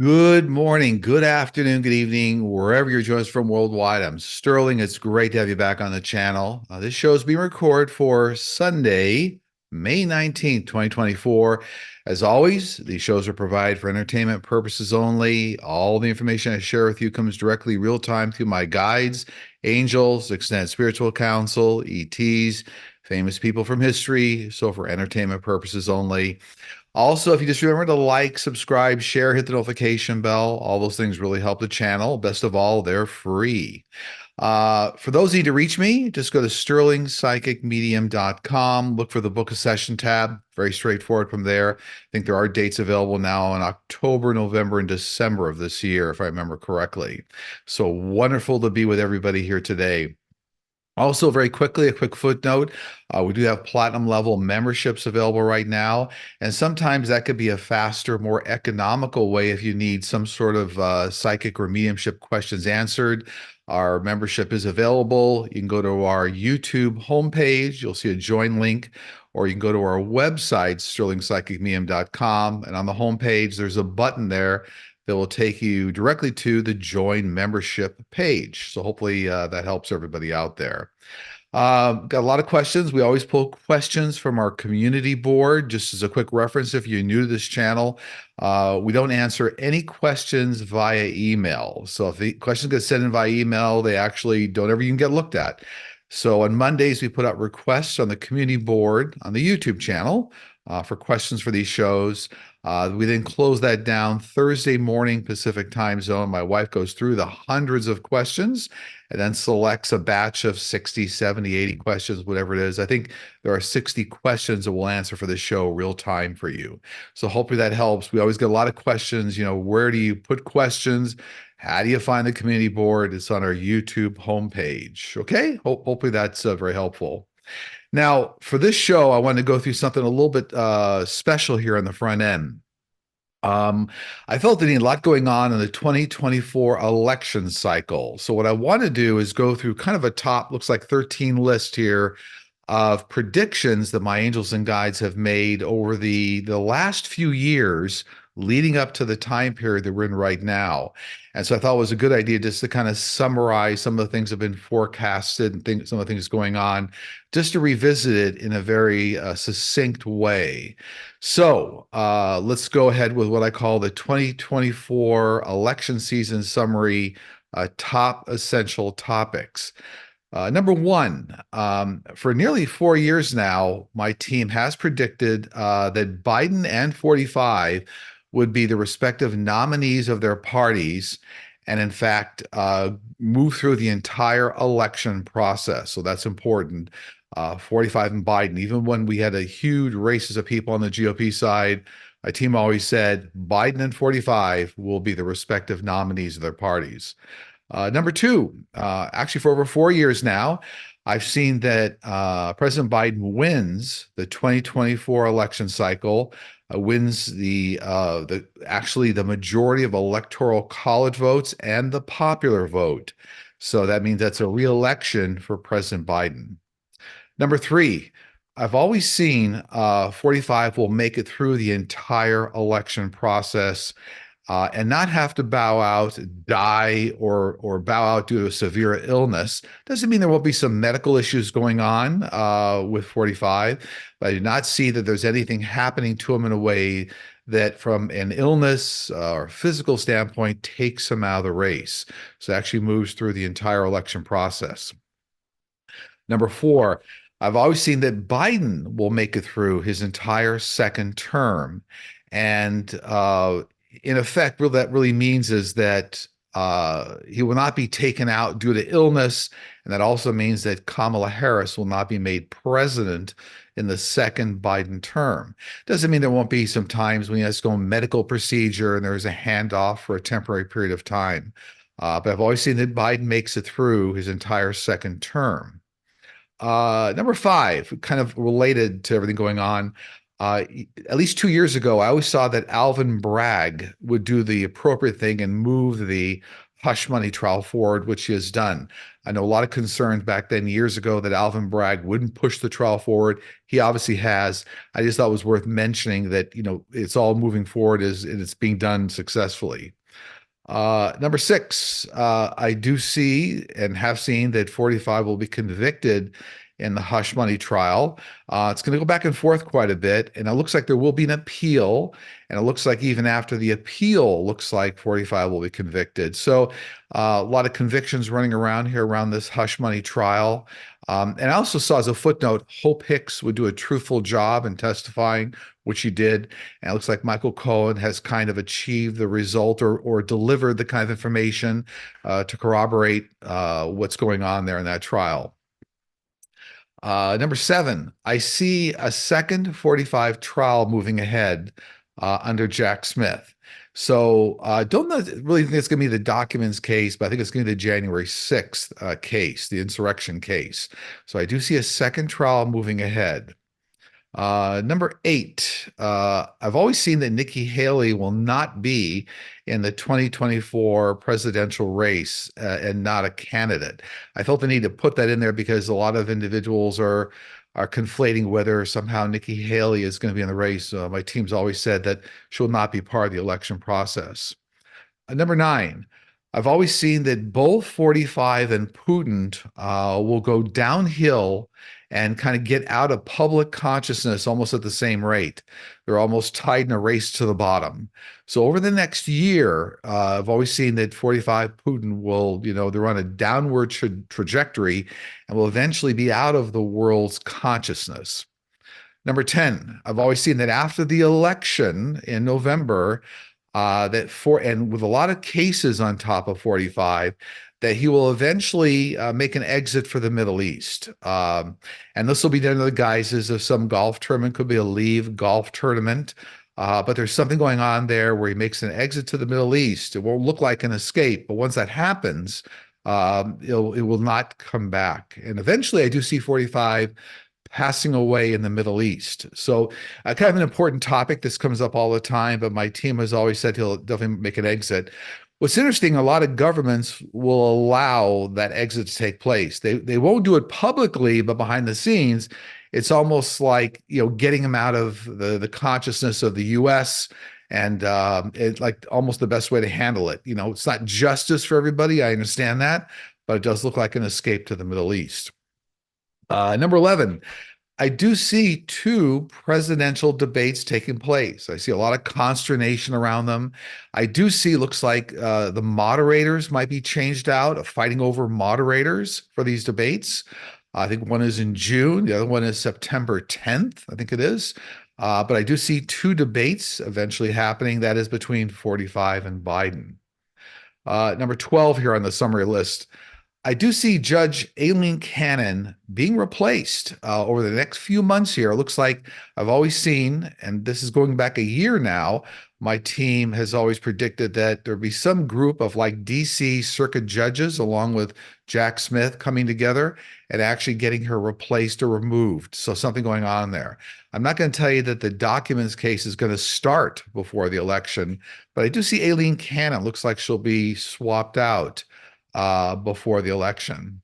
Good morning, good afternoon, good evening, wherever you're joining us from worldwide. I'm Sterling. It's great to have you back on the channel. This show is being recorded for Sunday, May 19th, 2024. As always, these shows are provided for entertainment purposes only. All the information I share with you comes directly real time through my guides, angels, extended spiritual counsel, ETs, famous people from history. So for entertainment purposes only. Also, if you just remember to like, subscribe, share, hit the notification bell, all those things really help the channel. Best of all, they're free. For those of you to reach me, just go to sterlingpsychicmedium.com. Look for the book a session tab. Very straightforward from there. I think there are dates available now in October, November, and December of this year, if I remember correctly. So wonderful to be with everybody here today. Also, very quickly, a quick footnote. We do have platinum level memberships available right now. And sometimes that could be a faster, more economical way if you need some sort of psychic or mediumship questions answered. Our membership is available. You can go to our YouTube homepage. You'll see a join link, or you can go to our website, sterlingpsychicmedium.com. And on the homepage, there's a button there that will take you directly to the join membership page. So hopefully that helps everybody out there. Got a lot of questions. We always pull questions from our community board. Just as a quick reference, if you're new to this channel, we don't answer any questions via email. So if the questions get sent in via email, they actually don't ever even get looked at. So on Mondays, we put out requests on the community board on the YouTube channel for questions for these shows. We then close that down Thursday morning Pacific time zone. My wife goes through the hundreds of questions and then selects a batch of 60, 70, 80 questions, whatever it is. I think there are 60 questions that we'll answer for the show real time for you. So hopefully that helps. We always get a lot of questions. Where do you put questions? How do you find the community board? It's on our YouTube homepage. Okay, hopefully that's very helpful. Now, for this show, I wanted to go through something a little bit special here on the front end. I felt there needed a lot going on in the 2024 election cycle. So what I want to do is go through kind of a top, looks like 13 list here of predictions that my angels and guides have made over the last few years leading up to the time period that we're in right now. And so I thought it was a good idea just to kind of summarize some of the things that have been forecasted and some of the things going on, just to revisit it in a very succinct way. So let's go ahead with what I call the 2024 election season summary, top essential topics. Number one, for nearly 4 years now, my team has predicted that Biden and 45 would be the respective nominees of their parties, and in fact, move through the entire election process. So that's important. 45 and Biden, even when we had a huge races of people on the GOP side, my team always said Biden and 45 will be the respective nominees of their parties. Number two, actually for over 4 years now, I've seen that President Biden wins the 2024 election cycle, wins actually the majority of electoral college votes and the popular vote. So that means that's a re-election for President Biden. Number three, I've always seen 45 will make it through the entire election process and not have to bow out, die, or bow out due to a severe illness. Doesn't mean there won't be some medical issues going on with 45, but I do not see that there's anything happening to him in a way that from an illness or physical standpoint takes him out of the race. So it actually moves through the entire election process. Number four, I've always seen that Biden will make it through his entire second term. And in effect, what that really means is that he will not be taken out due to illness. And that also means that Kamala Harris will not be made president in the second Biden term. Doesn't mean there won't be some times when he has to go on medical procedure and there's a handoff for a temporary period of time. But I've always seen that Biden makes it through his entire second term. Number five, kind of related to everything going on, at least 2 years ago, I always saw that Alvin Bragg would do the appropriate thing and move the hush money trial forward, which he has done. I know a lot of concerns back then years ago that Alvin Bragg wouldn't push the trial forward. He obviously has. I just thought it was worth mentioning that, it's all moving forward and it's being done successfully. Number six, I do see and have seen that 45 will be convicted in the hush money trial. It's going to go back and forth quite a bit, and it looks like there will be an appeal. And it looks like even after the appeal, looks like 45 will be convicted. So a lot of convictions running around here around this hush money trial. And I also saw as a footnote, Hope Hicks would do a truthful job in testifying, which he did. And it looks like Michael Cohen has kind of achieved the result or delivered the kind of information to corroborate what's going on there in that trial. Number seven, I see a second 45 trial moving ahead under Jack Smith. So don't really think it's going to be the documents case, but I think it's going to be the January 6th case, the insurrection case. So I do see a second trial moving ahead. Number eight, I've always seen that Nikki Haley will not be in the 2024 presidential race and not a candidate. I felt the need to put that in there because a lot of individuals are conflating whether somehow Nikki Haley is going to be in the race. My team's always said that she'll not be part of the election process. Number nine, I've always seen that both 45 and Putin will go downhill and kind of get out of public consciousness almost at the same rate. They're almost tied in a race to the bottom. So over the next year, I've always seen that 45 Putin will, they're on a downward trajectory and will eventually be out of the world's consciousness. Number 10, I've always seen that after the election in November, and with a lot of cases on top of 45, that he will eventually make an exit for the Middle East. And this will be done in the guises of some golf tournament, could be a leave golf tournament. But there's something going on there where he makes an exit to the Middle East. It won't look like an escape, but once that happens, it will not come back. And eventually I do see 45 passing away in the Middle East. So kind of an important topic. This comes up all the time, but my team has always said he'll definitely make an exit. What's interesting, a lot of governments will allow that exit to take place. They won't do it publicly, but behind the scenes, it's almost like, getting him out of the consciousness of the US, and it's like almost the best way to handle it. It's not justice for everybody. I understand that, but it does look like an escape to the Middle East. Number 11, I do see two presidential debates taking place. I see a lot of consternation around them. I do see, looks like the moderators might be changed out, fighting over moderators for these debates. I think one is in June, the other one is September 10th, I think it is. But I do see two debates eventually happening. That is between 45 and Biden. Number 12 here on the summary list. I do see Judge Aileen Cannon being replaced over the next few months here. It looks like I've always seen, and this is going back a year now, my team has always predicted that there'd be some group of like DC circuit judges along with Jack Smith coming together and actually getting her replaced or removed. So something going on there. I'm not going to tell you that the documents case is going to start before the election, but I do see Aileen Cannon. Looks like she'll be swapped out before the election.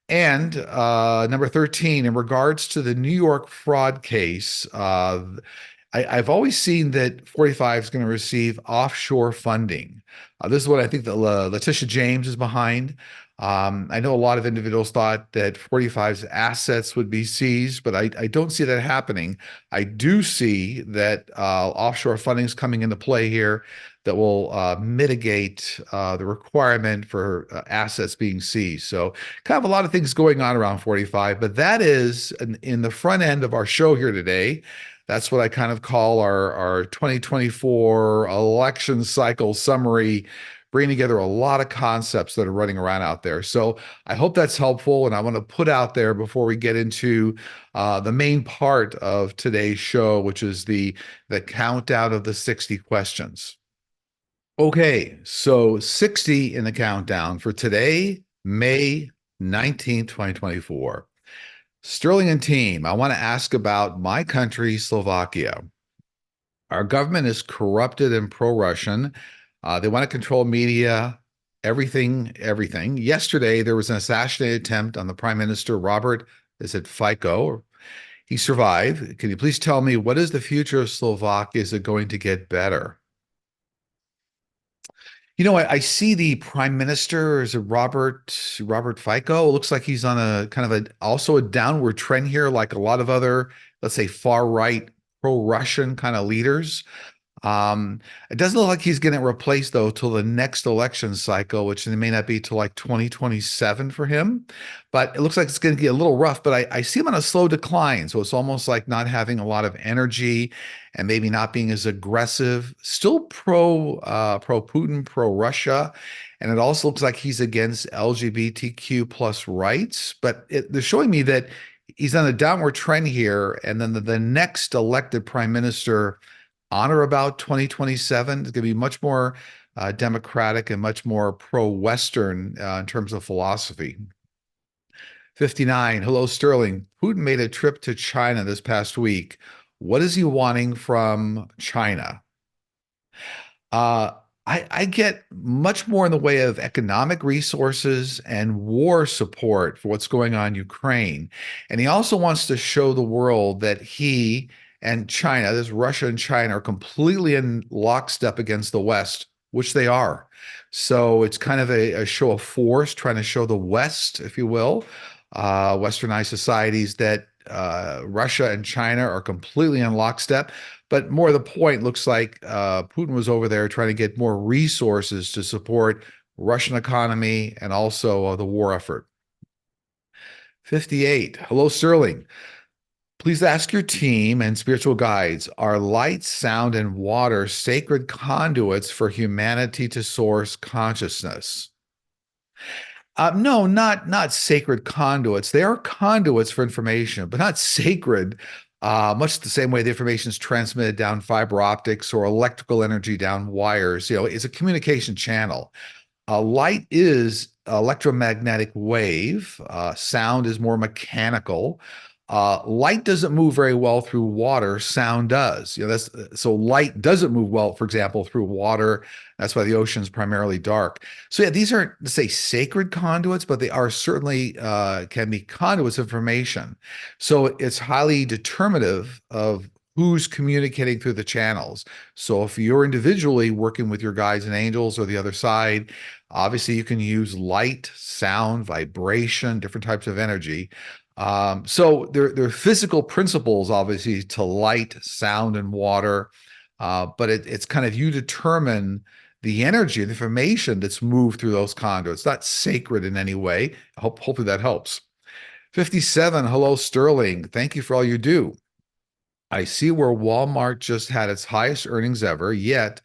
And number 13, in regards to the New York fraud case, I've always seen that 45 is going to receive offshore funding. This is what I think that Letitia James is behind. I know a lot of individuals thought that 45's assets would be seized, but I don't see that happening. I do see that offshore funding is coming into play here that will mitigate the requirement for assets being seized. So kind of a lot of things going on around 45, but that is in the front end of our show here today. That's what I kind of call our 2024 election cycle summary, bringing together a lot of concepts that are running around out there. So I hope that's helpful. And I want to put out there before we get into the main part of today's show, which is the countdown of the 60 questions. Okay, so 60 in the countdown for today, May 19th, 2024. Sterling and team, I want to ask about my country, Slovakia. Our government is corrupted and pro-Russian. They want to control media everything. Yesterday, there was an assassination attempt on the Prime Minister, Robert, is it Fico? He survived. Can you please tell me what is the future of Slovakia? Is it going to get better? I see the Prime Minister is it Robert Fico. It looks like he's on a kind of a also a downward trend here, like a lot of other, let's say, far right pro-Russian kind of leaders. It doesn't look like he's getting replaced though till the next election cycle, which may not be till like 2027 for him. But it looks like it's going to get a little rough. But I see him on a slow decline, so it's almost like not having a lot of energy and maybe not being as aggressive. Still pro Putin, pro Russia. And it also looks like he's against LGBTQ plus rights, but they're showing me that he's on a downward trend here. And then the next elected prime minister on or about 2027 is going to be much more democratic and much more pro-Western in terms of philosophy. 59. Hello, Sterling. Putin made a trip to China this past week. What is he wanting from China? Uh, I get much more in the way of economic resources and war support for what's going on in Ukraine. And he also wants to show the world that he and China, this Russia and China, are completely in lockstep against the West, which they are. So it's kind of a show of force, trying to show the West, if you will, Westernized societies that Russia and China are completely in lockstep. But more to the point, looks like Putin was over there trying to get more resources to support Russian economy and also the war effort. 58. Hello, Sterling. Please ask your team and spiritual guides, are light, sound, and water sacred conduits for humanity to source consciousness? No, not sacred conduits. They are conduits for information, but not sacred. Much the same way the information is transmitted down fiber optics or electrical energy down wires. It's a communication channel. Light is electromagnetic wave. Sound is more mechanical. Light doesn't move very well through water. Sound does. That's so light doesn't move well, for example, through water. That's why the ocean's primarily dark. So yeah, these aren't to say sacred conduits, but they are certainly can be conduits of information. So it's highly determinative of who's communicating through the channels. So if you're individually working with your guides and angels or the other side, obviously you can use light, sound, vibration, different types of energy. So there are physical principles, obviously, to light, sound, and water, but it's kind of you determine the energy and information that's moved through those conduits. It's not sacred in any way. Hopefully that helps. 57. Hello, Sterling. Thank you for all you do. I see where Walmart just had its highest earnings ever, yet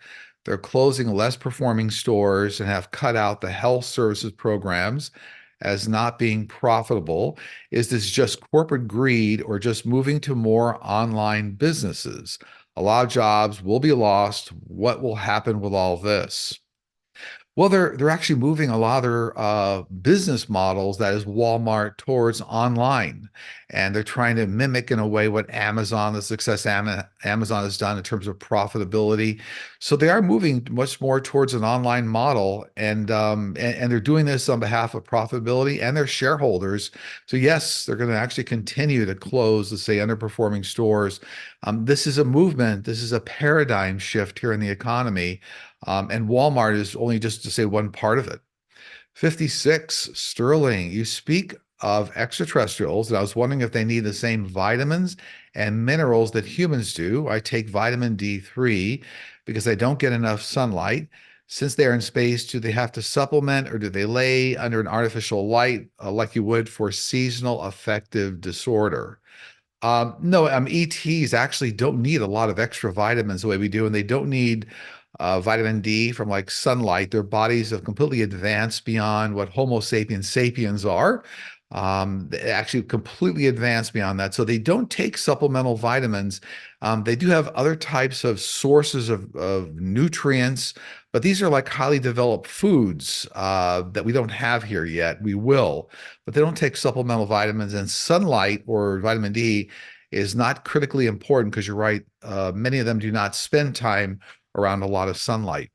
they're closing less performing stores and have cut out the health services programs as not being profitable. Is this just corporate greed or just moving to more online businesses? A lot of jobs will be lost. What will happen with all this? Well, they're actually moving a lot of their business models, that is Walmart, towards online, and they're trying to mimic in a way what Amazon, the success Amazon has done in terms of profitability. So they are moving much more towards an online model, and they're doing this on behalf of profitability and their shareholders. So yes, they're going to actually continue to close, let's say, underperforming stores. This is a movement. This is a paradigm shift here in the economy. And Walmart is only just to say one part of it. 56, Sterling, you speak of extraterrestrials, and I was wondering if they need the same vitamins and minerals that humans do. I take vitamin D3 because I don't get enough sunlight. Since they are in space, do they have to supplement or do they lay under an artificial light like you would for seasonal affective disorder? No, ETs actually don't need a lot of extra vitamins the way we do, and they don't need vitamin D from like sunlight. Their bodies have completely advanced beyond what Homo sapiens sapiens are. They actually completely advanced beyond that. So they don't take supplemental vitamins. They do have other types of sources of nutrients, but these are like highly developed foods that we don't have here yet. We will, but they don't take supplemental vitamins, and sunlight or vitamin D is not critically important because you're right. Many of them do not spend time around a lot of sunlight.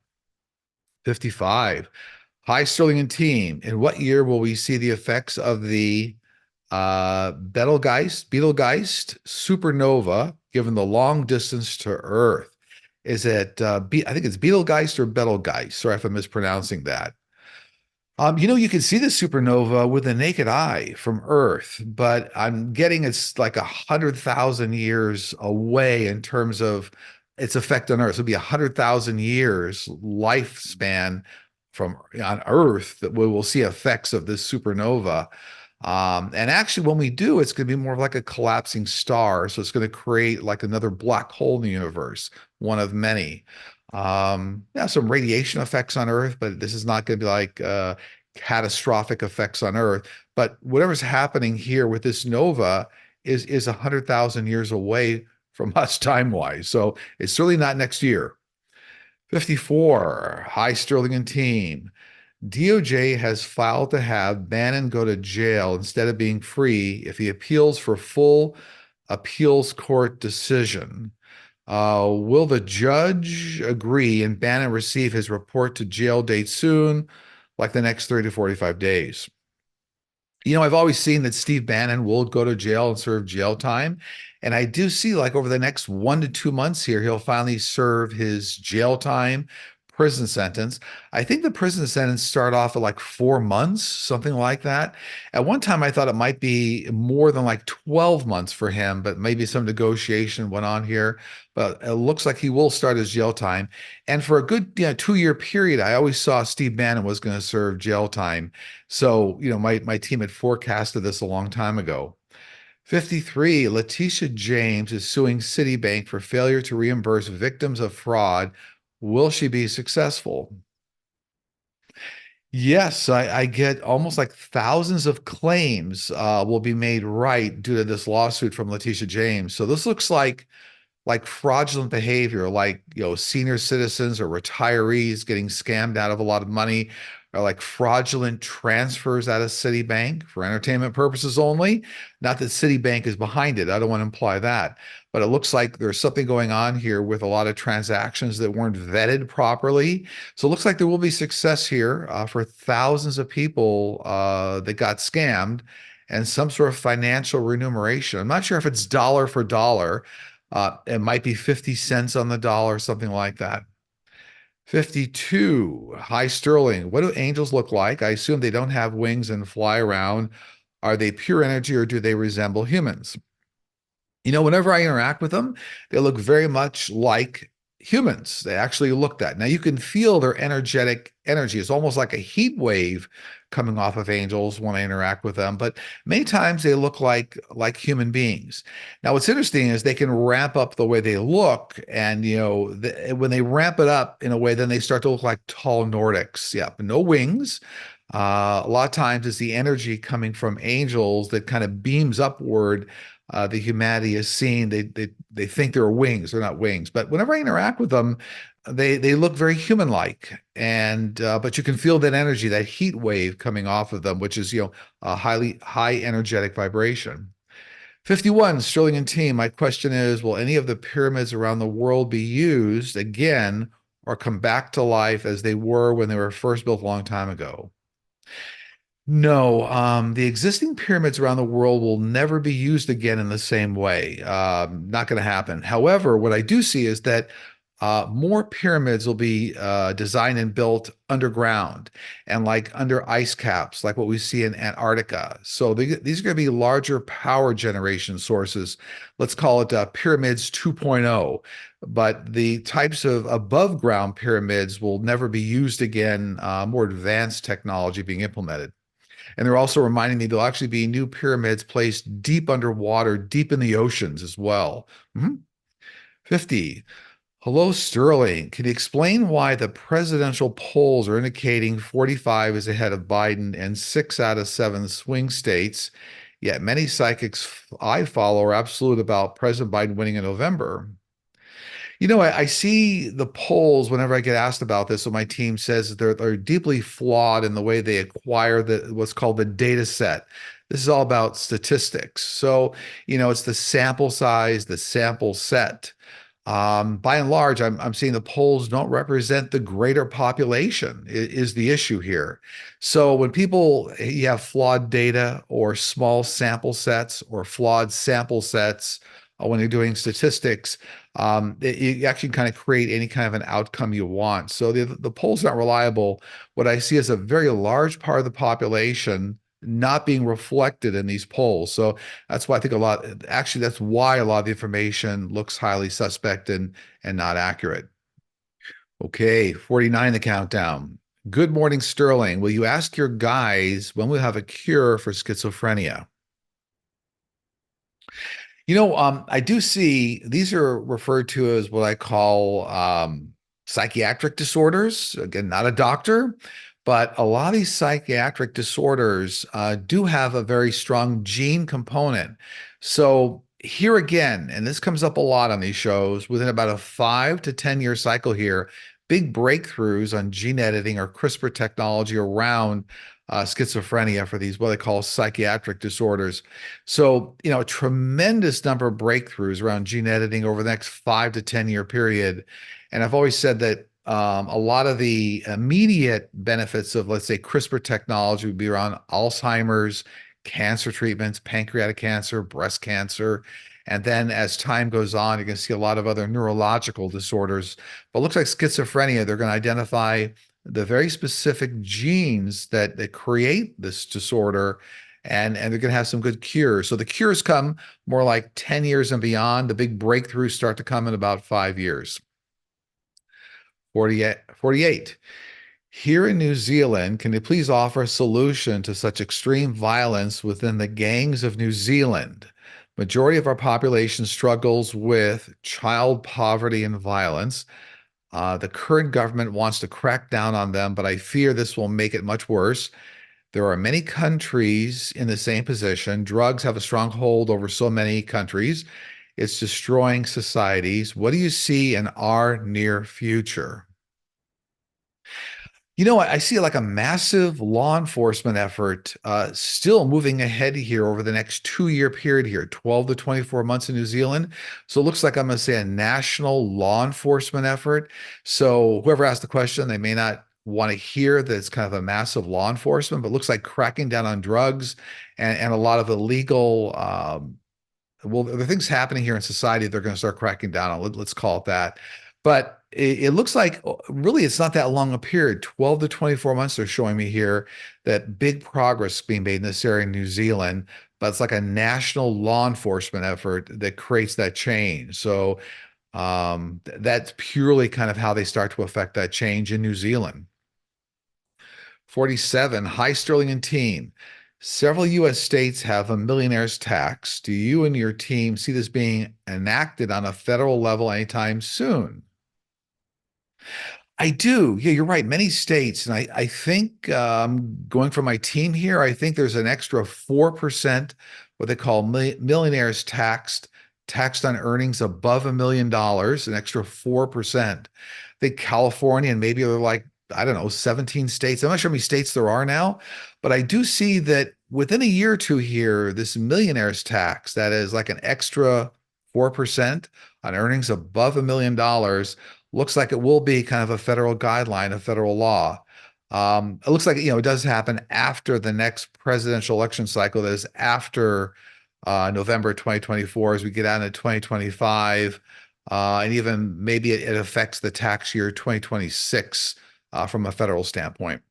55. Hi, Sterling and team. In what year will we see the effects of the Betelgeuse supernova given the long distance to Earth? Is it I think it's Betelgeuse or Betelgeuse. Sorry if I'm mispronouncing that. You can see the supernova with the naked eye from Earth, but I'm getting it's like 100,000 years away in terms of its effect on Earth. So it'll be 100,000 years lifespan from on Earth that we will see effects of this supernova. And actually, when we do, it's going to be more of like a collapsing star. So it's going to create like another black hole in the universe, one of many. Yeah, some radiation effects on Earth, but this is not going to be like catastrophic effects on Earth. But whatever's happening here with this nova is 100,000 years away from us time-wise. So it's certainly not next year. 54. Hi, Sterling and team. DOJ has filed to have Bannon go to jail instead of being free if he appeals for full appeals court decision. Will the judge agree and Bannon receive his report to jail date soon, like the next 30 to 45 days? I've always seen that Steve Bannon will go to jail and serve jail time. And I do see like over the next 1 to 2 months here, he'll finally serve his jail time prison sentence. I think the prison sentence start off at like 4 months, something like that. At one time, I thought it might be more than like 12 months for him, but maybe some negotiation went on here. But it looks like he will start his jail time. And for a good 2 year period, I always saw Steve Bannon was going to serve jail time. So, my team had forecasted this a long time ago. 53, Letitia James is suing Citibank for failure to reimburse victims of fraud. Will she be successful? Yes, I get almost like thousands of claims will be made right due to this lawsuit from Letitia James. So this looks like fraudulent behavior, like senior citizens or retirees getting scammed out of a lot of money, or like fraudulent transfers out of Citibank for entertainment purposes only. Not that Citibank is behind it. I don't want to imply that, but it looks like there's something going on here with a lot of transactions that weren't vetted properly. So it looks like there will be success here for thousands of people that got scammed and some sort of financial remuneration. I'm not sure if it's dollar for dollar. It might be 50 cents on the dollar, something like that. 52. Hi, Sterling. What do angels look like? I assume they don't have wings and fly around. Are they pure energy or do they resemble humans? Whenever I interact with them, they look very much like humans. They actually look that. Now you can feel their energetic energy. It's almost like a heat wave coming off of angels when I interact with them, but many times they look like human beings. Now what's interesting is they can ramp up the way they look, and when they ramp it up in a way, then they start to look like tall Nordics. Yeah, no wings. A lot of times it's the energy coming from angels that kind of beams upward. The humanity is seen. They think they're wings. They're not wings. But whenever I interact with them, they look very human-like, and but you can feel that energy, that heat wave coming off of them, which is a high energetic vibration. 51, Sterling and team. My question is, will any of the pyramids around the world be used again or come back to life as they were when they were first built a long time ago? No, the existing pyramids around the world will never be used again in the same way. Not going to happen. However, what I do see is that more pyramids will be designed and built underground and like under ice caps, like what we see in Antarctica. So these are going to be larger power generation sources. Let's call it pyramids 2.0. But the types of above ground pyramids will never be used again, more advanced technology being implemented. And they're also reminding me there'll actually be new pyramids placed deep underwater, deep in the oceans as well. 50. Hello, Sterling. Can you explain why the presidential polls are indicating 45 is ahead of Biden and 6 out of 7 swing states, yet many psychics I follow are absolute about President Biden winning in November? I see the polls whenever I get asked about this. So my team says that they're deeply flawed in the way they acquire what's called the data set. This is all about statistics. So, it's the sample size, the sample set. By and large, I'm seeing the polls don't represent the greater population is the issue here. So when people you have flawed data or small sample sets or flawed sample sets when you're doing statistics, you actually kind of create any kind of an outcome you want. So the poll's not reliable. What I see is a very large part of the population not being reflected in these polls. So that's why I think actually, that's why a lot of the information looks highly suspect and not accurate. Okay, 49, the countdown. Good morning, Sterling. Will you ask your guys when we'll have a cure for schizophrenia? I do see these are referred to as what I call psychiatric disorders. Again, not a doctor, but a lot of these psychiatric disorders do have a very strong gene component. So here again, and this comes up a lot on these shows, within about a 5 to 10 year cycle here, big breakthroughs on gene editing or CRISPR technology around schizophrenia for these what they call psychiatric disorders. So, a tremendous number of breakthroughs around gene editing over the next 5 to 10 year period. And I've always said that a lot of the immediate benefits of, let's say, CRISPR technology would be around Alzheimer's, cancer treatments, pancreatic cancer, breast cancer. And then as time goes on, you're going to see a lot of other neurological disorders. But it looks like schizophrenia, they're going to identify the very specific genes that create this disorder, and they're going to have some good cures. So the cures come more like 10 years and beyond. The big breakthroughs start to come in about 5 years. 48, 48. Here in New Zealand, can you please offer a solution to such extreme violence within the gangs of New Zealand? Majority of our population struggles with child poverty and violence. The current government wants to crack down on them, but I fear this will make it much worse. There are many countries in the same position. Drugs have a strong hold over so many countries. It's destroying societies. What do you see in our near future? I see like a massive law enforcement effort still moving ahead here over the next 2 year period here, 12 to 24 months in New Zealand. So it looks like I'm going to say a national law enforcement effort. So whoever asked the question, they may not want to hear that it's kind of a massive law enforcement, but it looks like cracking down on drugs and a lot of illegal well, there are things happening here in society they're going to start cracking down on. Let's call it that. But it looks like really it's not that long a period. 12 to 24 months they're showing me here that big progress being made in this area in New Zealand, but it's like a national law enforcement effort that creates that change. So that's purely kind of how they start to affect that change in New Zealand. 47, hi Sterling and team. Several U.S. states have a millionaire's tax. Do you and your team see this being enacted on a federal level anytime soon? I do. Yeah, you're right. Many states, and I think going for my team here, I think there's an extra 4%, what they call millionaires taxed on earnings above $1 million, an extra 4%. I think California and maybe they're like, I don't know, 17 states. I'm not sure how many states there are now, but I do see that within a year or two here, this millionaires tax, that is like an extra 4% on earnings above $1 million, looks like it will be kind of a federal guideline, a federal law. It looks like it does happen after the next presidential election cycle. That is after November 2024, as we get out into 2025, and even maybe it affects the tax year 2026 from a federal standpoint.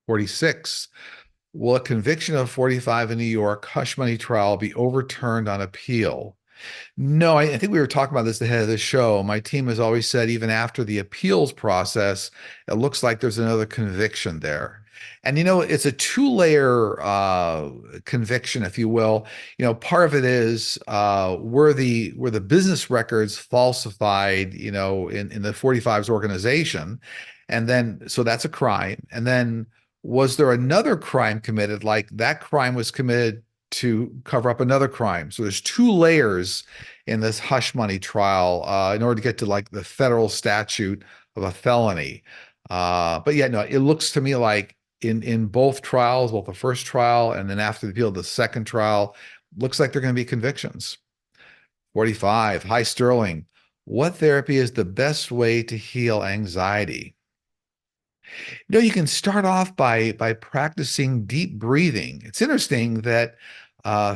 46. Will a conviction of 45 in New York hush money trial be overturned on appeal? No, I think we were talking about this ahead of the show. My team has always said, even after the appeals process, it looks like there's another conviction there. And it's a two-layer conviction, if you will. Part of it is were the business records falsified, in the 45's organization, and then so that's a crime. And then was there another crime committed? Like that crime was committed to cover up another crime. So there's two layers in this hush money trial in order to get to like the federal statute of a felony. But yeah, no, it looks to me like in both trials, both the first trial and then after the appeal, the second trial, looks like they're going to be convictions. 45. Hi, Sterling. What therapy is the best way to heal anxiety? You can start off by practicing deep breathing. It's interesting that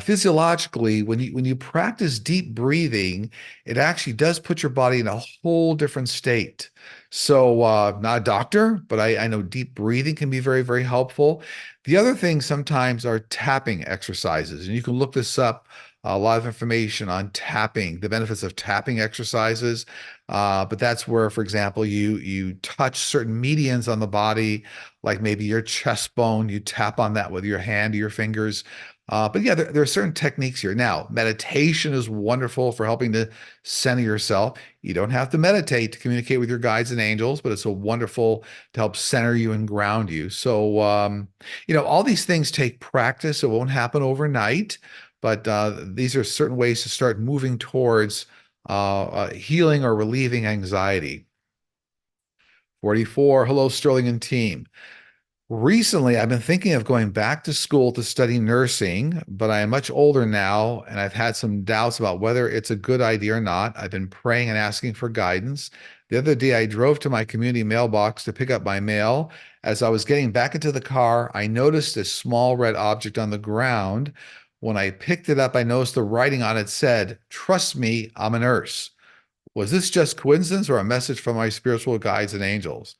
physiologically, when you practice deep breathing, it actually does put your body in a whole different state. So, not a doctor, but I know deep breathing can be very, very helpful. The other thing sometimes are tapping exercises, and you can look this up. A lot of information on tapping, the benefits of tapping exercises. But that's where, for example, you touch certain medians on the body, like maybe your chest bone. You tap on that with your hand or your fingers. But yeah, there are certain techniques here. Now, meditation is wonderful for helping to center yourself. You don't have to meditate to communicate with your guides and angels, but it's so wonderful to help center you and ground you. So, all these things take practice. It won't happen overnight, but these are certain ways to start moving towards healing or relieving anxiety. 44. Hello, Sterling and team. Recently, I've been thinking of going back to school to study nursing, but I am much older now, and I've had some doubts about whether it's a good idea or not. I've been praying and asking for guidance. The other day, I drove to my community mailbox to pick up my mail. As I was getting back into the car, I noticed a small red object on the ground. When I picked it up, I noticed the writing on it said, "Trust me, I'm a nurse." Was this just coincidence or a message from my spiritual guides and angels?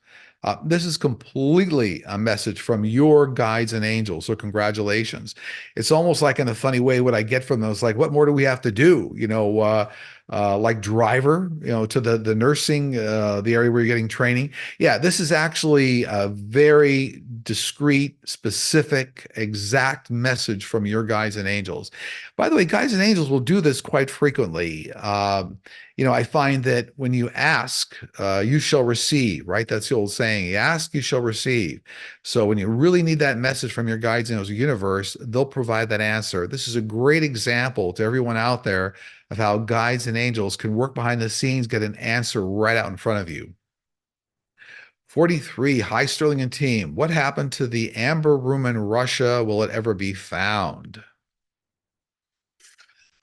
This is completely a message from your guides and angels. So congratulations. It's almost like in a funny way what I get from them is like, what more do we have to do? Like driver, to the nursing, the area where you're getting training. Yeah, this is actually a very discreet, specific, exact message from your guides and angels. By the way, guides and angels will do this quite frequently. I find that when you ask, you shall receive, right? That's the old saying. You ask, you shall receive. So when you really need that message from your guides and the universe, they'll provide that answer. This is a great example to everyone out there of how guides and angels can work behind the scenes, get an answer right out in front of you. 43. Hi, Sterling and team. What happened to the amber room in Russia? Will it ever be found?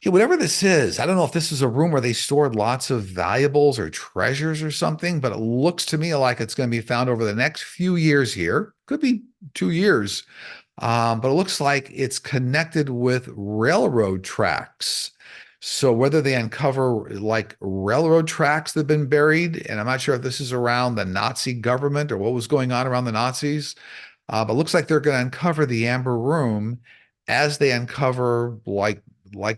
Yeah, whatever this is, I don't know if this is a room where they stored lots of valuables or treasures or something, but it looks to me like it's going to be found over the next few years here. Could be 2 years, but it looks like it's connected with railroad tracks. So whether they uncover like railroad tracks that have been buried, and I'm not sure if this is around the Nazi government or what was going on around the Nazis, but it looks like they're going to uncover the Amber Room as they uncover like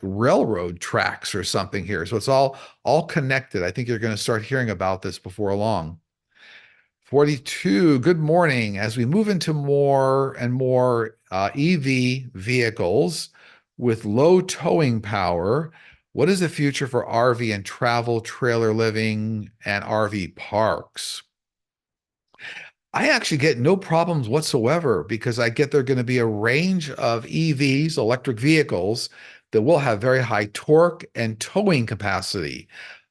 railroad tracks or something here. So it's all connected. I think you're going to start hearing about this before long. 42. Good morning. As we move into more and more EV vehicles with low towing power, what is the future for RV and travel, trailer living, and RV parks? I actually get no problems whatsoever because I get there are going to be a range of EVs, electric vehicles, that will have very high torque and towing capacity,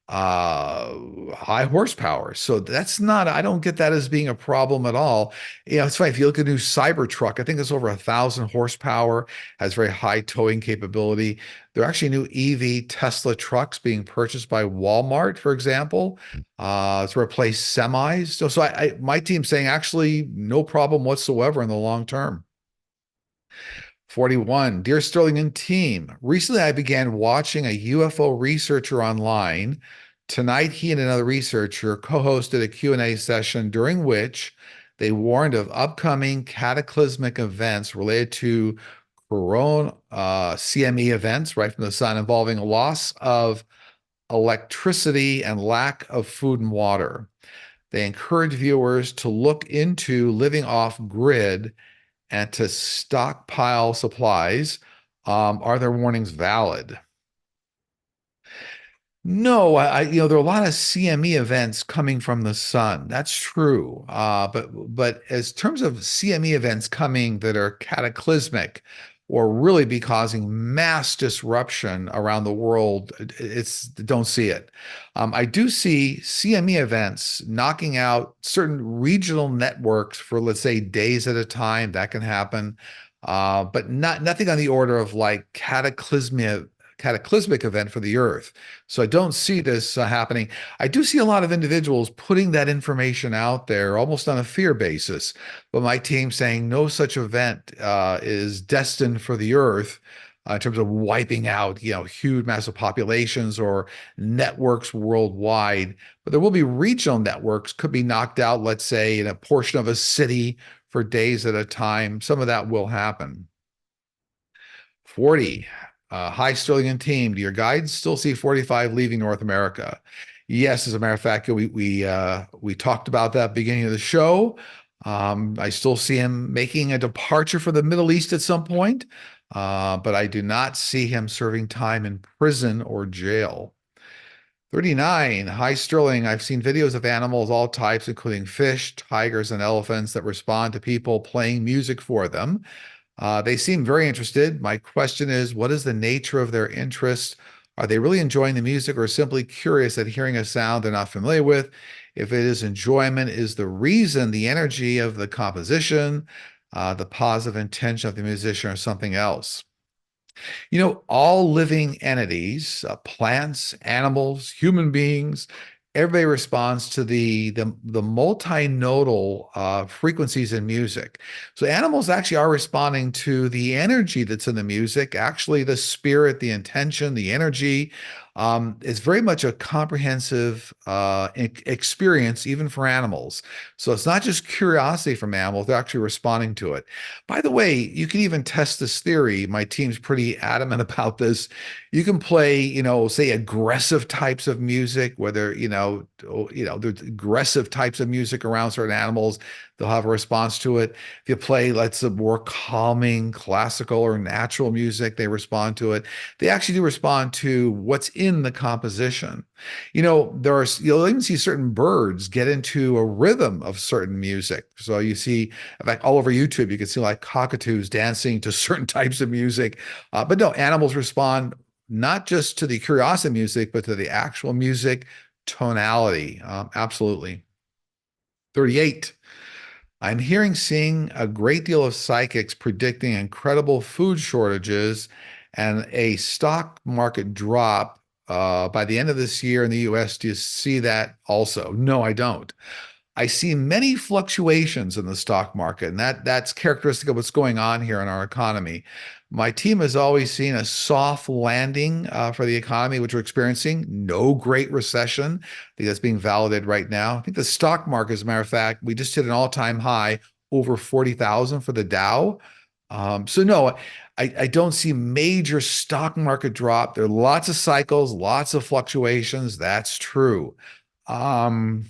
uh, high horsepower. So that's not, I don't get that as being a problem at all. It's funny. If you look at a new Cybertruck, I think it's over 1,000 horsepower, has very high towing capability. There are actually new EV Tesla trucks being purchased by Walmart, for example, to replace semis. So my team's saying actually no problem whatsoever in the long term. 41. Dear Sterling and team, recently I began watching a UFO researcher online. Tonight, he and another researcher co-hosted a Q&A session during which they warned of upcoming cataclysmic events related to corona CME events, right from the sun, involving loss of electricity and lack of food and water. They encourage viewers to look into living off grid and to stockpile supplies. Are their warnings valid? No, there are a lot of CME events coming from the sun. That's true. But as terms of CME events coming that are cataclysmic or really be causing mass disruption around the world, it's don't see it. I do see CME events knocking out certain regional networks for, let's say, days at a time. That can happen. But nothing on the order of like cataclysmic event for the Earth. So I don't see this happening. I do see a lot of individuals putting that information out there almost on a fear basis, but my team saying no such event is destined for the Earth. In terms of wiping out, huge massive populations or networks worldwide, but there will be regional networks could be knocked out, let's say, in a portion of a city for days at a time. Some of that will happen. 40. Hi, Sterling and team. Do your guides still see 45 leaving North America? Yes, as a matter of fact, we talked about that beginning of the show. I still see him making a departure for the Middle East at some point, but I do not see him serving time in prison or jail. 39. Hi, Sterling. I've seen videos of animals, all types, including fish, tigers, and elephants that respond to people playing music for them. They seem very interested. My question is, what is the nature of their interest? Are they really enjoying the music or simply curious at hearing a sound they're not familiar with? If it is enjoyment, is the reason the energy of the composition, the positive intention of the musician, or something else? All living entities, plants, animals, human beings, everybody responds to the multinodal frequencies in music. So animals actually are responding to the energy that's in the music, actually the spirit, the intention, the energy. It's very much a comprehensive experience, even for animals. So it's not just curiosity from animals, they're actually responding to it. By the way, you can even test this theory. My team's pretty adamant about this. You can play, say aggressive types of music, whether, there's aggressive types of music around certain animals, they'll have a response to it. If you play, let's say, more calming, classical or natural music, they respond to it. They actually do respond to what's in the composition. You'll even see certain birds get into a rhythm of certain music. So you see, in fact, all over YouTube, you can see like cockatoos dancing to certain types of music. But no, animals respond not just to the curiosity music, but to the actual music tonality. Absolutely. 38. I'm seeing a great deal of psychics predicting incredible food shortages and a stock market drop by the end of this year in the US. Do you see that also? No, I don't. I see many fluctuations in the stock market, and that's characteristic of what's going on here in our economy. My team has always seen a soft landing for the economy, which we're experiencing. No great recession. I think that's being validated right now. I think the stock market, as a matter of fact, we just hit an all-time high over 40,000 for the Dow. So no, I don't see major stock market drop. There are lots of cycles, lots of fluctuations. That's true. Um,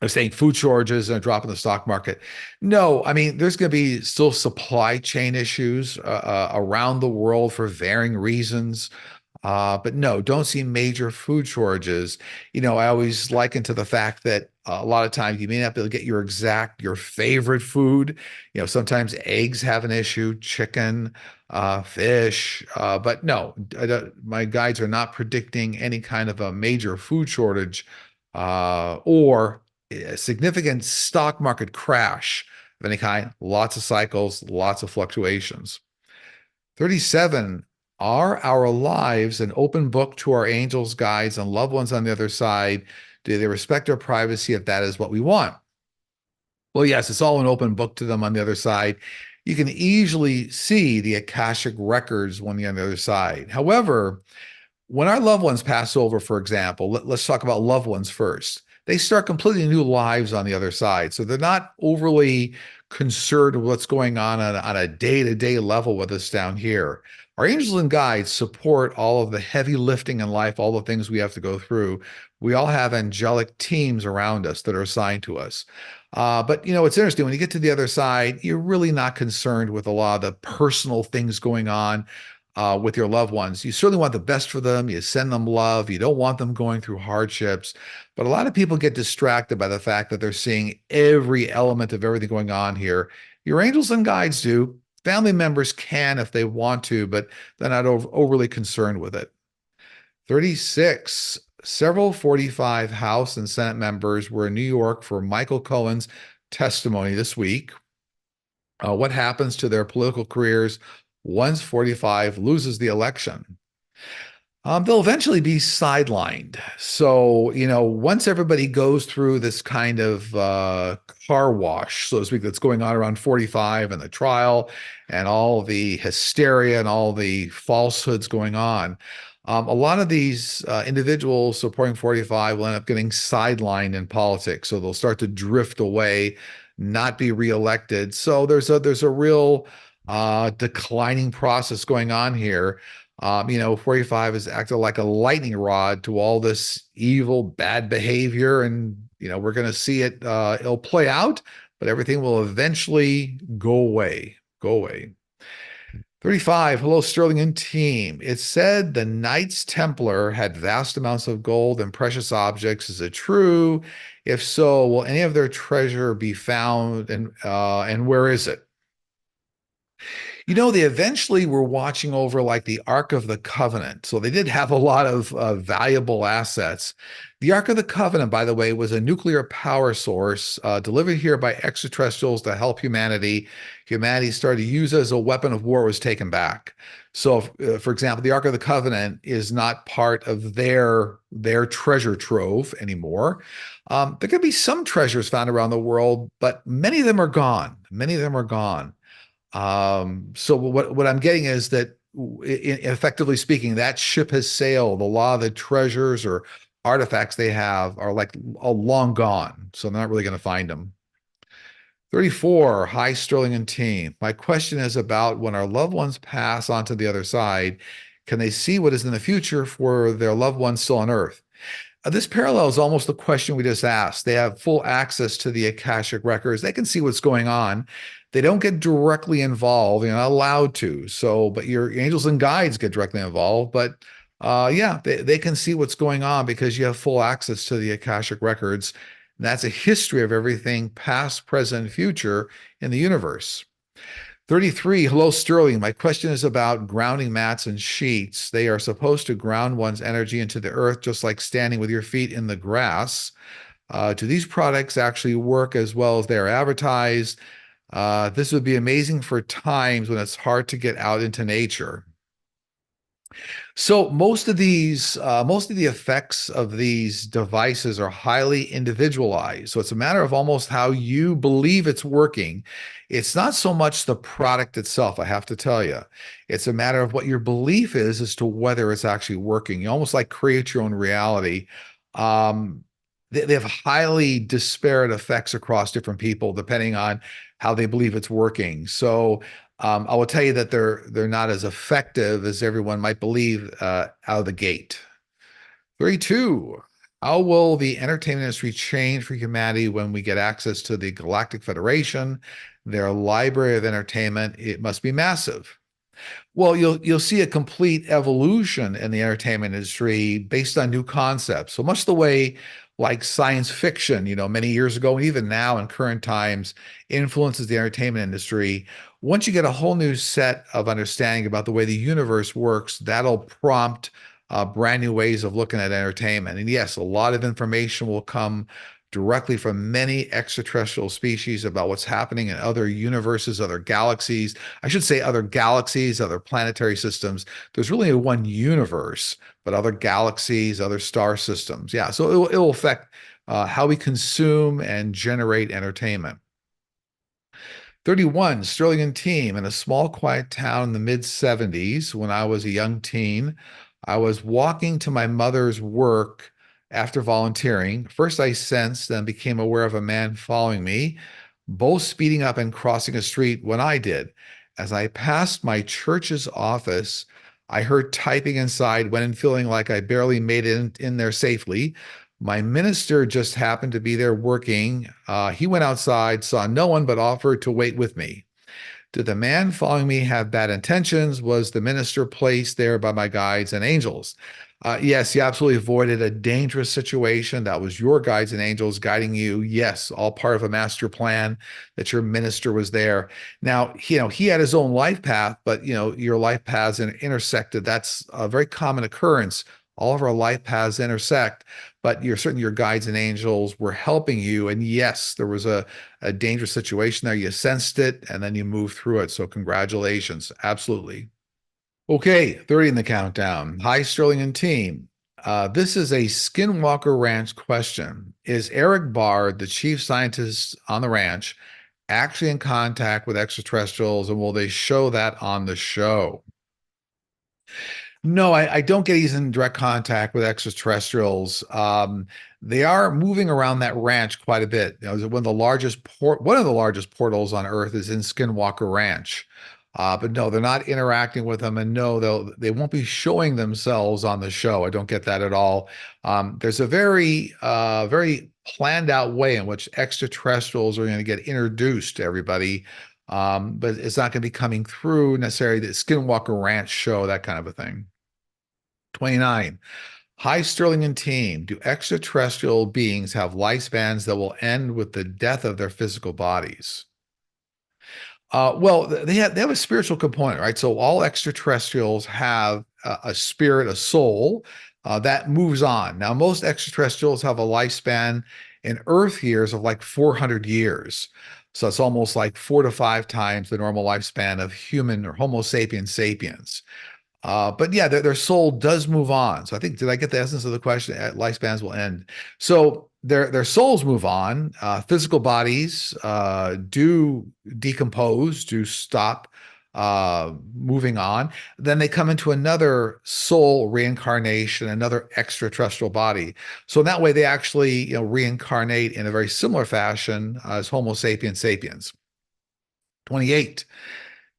I was saying food shortages and a drop in the stock market. No, I mean, there's going to be still supply chain issues around the world for varying reasons. But no, don't see major food shortages. I always liken to the fact that a lot of times you may not be able to get your favorite food. Sometimes eggs have an issue, chicken, fish. But no, my guides are not predicting any kind of a major food shortage or a significant stock market crash of any kind. Lots of cycles, lots of fluctuations. 37. Are our lives an open book to our angels, guides, and loved ones on the other side? Do they respect our privacy if that is what we want? Well, yes, it's all an open book to them on the other side. You can easily see the Akashic records when you're on the other side. However, when our loved ones pass over, for example, let's talk about loved ones first. They start completely new lives on the other side. So they're not overly concerned with what's going on a day-to-day level with us down here. Our angels and guides support all of the heavy lifting in life, all the things we have to go through. We all have angelic teams around us that are assigned to us. But it's interesting when you get to the other side, you're really not concerned with a lot of the personal things going on with your loved ones. You certainly want the best for them. You send them love. You don't want them going through hardships. But a lot of people get distracted by the fact that they're seeing every element of everything going on here. Your angels and guides do. Family members can if they want to, but they're not overly concerned with it. 36. Several 45 House and Senate members were in New York for Michael Cohen's testimony this week. What happens to their political careers once 45 loses the election? They'll eventually be sidelined. So, once everybody goes through this kind of car wash, so to speak, that's going on around 45 and the trial and all the hysteria and all the falsehoods going on, a lot of these individuals supporting 45 will end up getting sidelined in politics. So they'll start to drift away, not be reelected. So there's a real declining process going on here. 45 is acting like a lightning rod to all this evil, bad behavior. And, we're going to see it, it'll play out, but everything will eventually go away. Go away. 35, hello, Sterling and team. It said the Knights Templar had vast amounts of gold and precious objects. Is it true? If so, will any of their treasure be found and where is it? They eventually were watching over like the Ark of the Covenant. So they did have a lot of valuable assets. The Ark of the Covenant, by the way, was a nuclear power source delivered here by extraterrestrials to help humanity. Humanity started to use it as a weapon of war, was taken back. So, for example, the Ark of the Covenant is not part of their treasure trove anymore. There could be some treasures found around the world, but many of them are gone. Many of them are gone. So what I'm getting is that effectively speaking, that ship has sailed. A lot of the treasures or artifacts they have are like long gone. So they're not really going to find them. 34, hi Sterling and team. My question is about when our loved ones pass on to the other side, can they see what is in the future for their loved ones still on Earth? This parallels almost the question we just asked. They have full access to the Akashic records. They can see what's going on. They don't get directly involved. You're not allowed to. So, but your angels and guides get directly involved. But yeah, they can see what's going on because you have full access to the Akashic records. And that's a history of everything past, present, future in the universe. 33, hello Sterling. My question is about grounding mats and sheets. They are supposed to ground one's energy into the earth, just like standing with your feet in the grass. Do these products actually work as well as they are advertised? This would be amazing for times when it's hard to get out into nature. So most of the effects of these devices are highly individualized. So it's a matter of almost how you believe it's working. It's not so much the product itself, I have to tell you. It's a matter of what your belief is as to whether it's actually working. You almost like create your own reality. Um, they have highly disparate effects across different people depending on how they believe it's working. So I will tell you that they're not as effective as everyone might believe out of the gate. 32. How will the entertainment industry change for humanity when we get access to the Galactic Federation, their library of entertainment? It must be massive. Well, you'll see a complete evolution in the entertainment industry based on new concepts. So much the way like science fiction, many years ago and even now in current times influences the entertainment industry. Once you get a whole new set of understanding about the way the universe works, that'll prompt brand new ways of looking at entertainment. And yes, a lot of information will come directly from many extraterrestrial species about what's happening in other universes, other galaxies. I should say other galaxies, other planetary systems. There's really one universe, but other galaxies, other star systems. Yeah, so it'll affect how we consume and generate entertainment. 31, Sterling and team. In a small, quiet town in the mid 70s, when I was a young teen, I was walking to my mother's work after volunteering. First, I sensed and became aware of a man following me, both speeding up and crossing a street when I did. As I passed my church's office, I heard typing inside, went in feeling like I barely made it in there safely. My minister just happened to be there working. He went outside, saw no one, but offered to wait with me. Did the man following me have bad intentions? Was the minister placed there by my guides and angels? Yes, he absolutely avoided a dangerous situation. That was your guides and angels guiding you. Yes, all part of a master plan that your minister was there. Now, he had his own life path, but your life paths intersected. That's a very common occurrence. All of our life paths intersect, but certainly your guides and angels were helping you. And yes, there was a dangerous situation there. You sensed it and then you moved through it. So congratulations. Absolutely. Okay, 30 in the countdown. Hi, Sterling and team. This is a Skinwalker Ranch question. Is Eric Bard, the chief scientist on the ranch, actually in contact with extraterrestrials, and will they show that on the show? No, I don't get he's in direct contact with extraterrestrials. They are moving around that ranch quite a bit. One of the one of the largest portals on Earth is in Skinwalker Ranch. But no, they're not interacting with them, and no, they won't be showing themselves on the show. I don't get that at all. There's a very planned out way in which extraterrestrials are going to get introduced to everybody. But it's not going to be coming through necessarily the Skinwalker Ranch show, that kind of a thing. 29. Hi, Sterling and team. Do extraterrestrial beings have lifespans that will end with the death of their physical bodies? Well, they have a spiritual component, right? So all extraterrestrials have a spirit, a soul that moves on. Now, most extraterrestrials have a lifespan in Earth years of like 400 years. So it's almost like 4 to 5 times the normal lifespan of human or Homo sapiens sapiens. But yeah, their soul does move on. So I think, did I get the essence of the question? Lifespans will end. So their souls move on. Physical bodies do decompose, do stop moving on. Then they come into another soul reincarnation, another extraterrestrial body. So in that way, they actually, reincarnate in a very similar fashion as Homo sapiens sapiens. 28.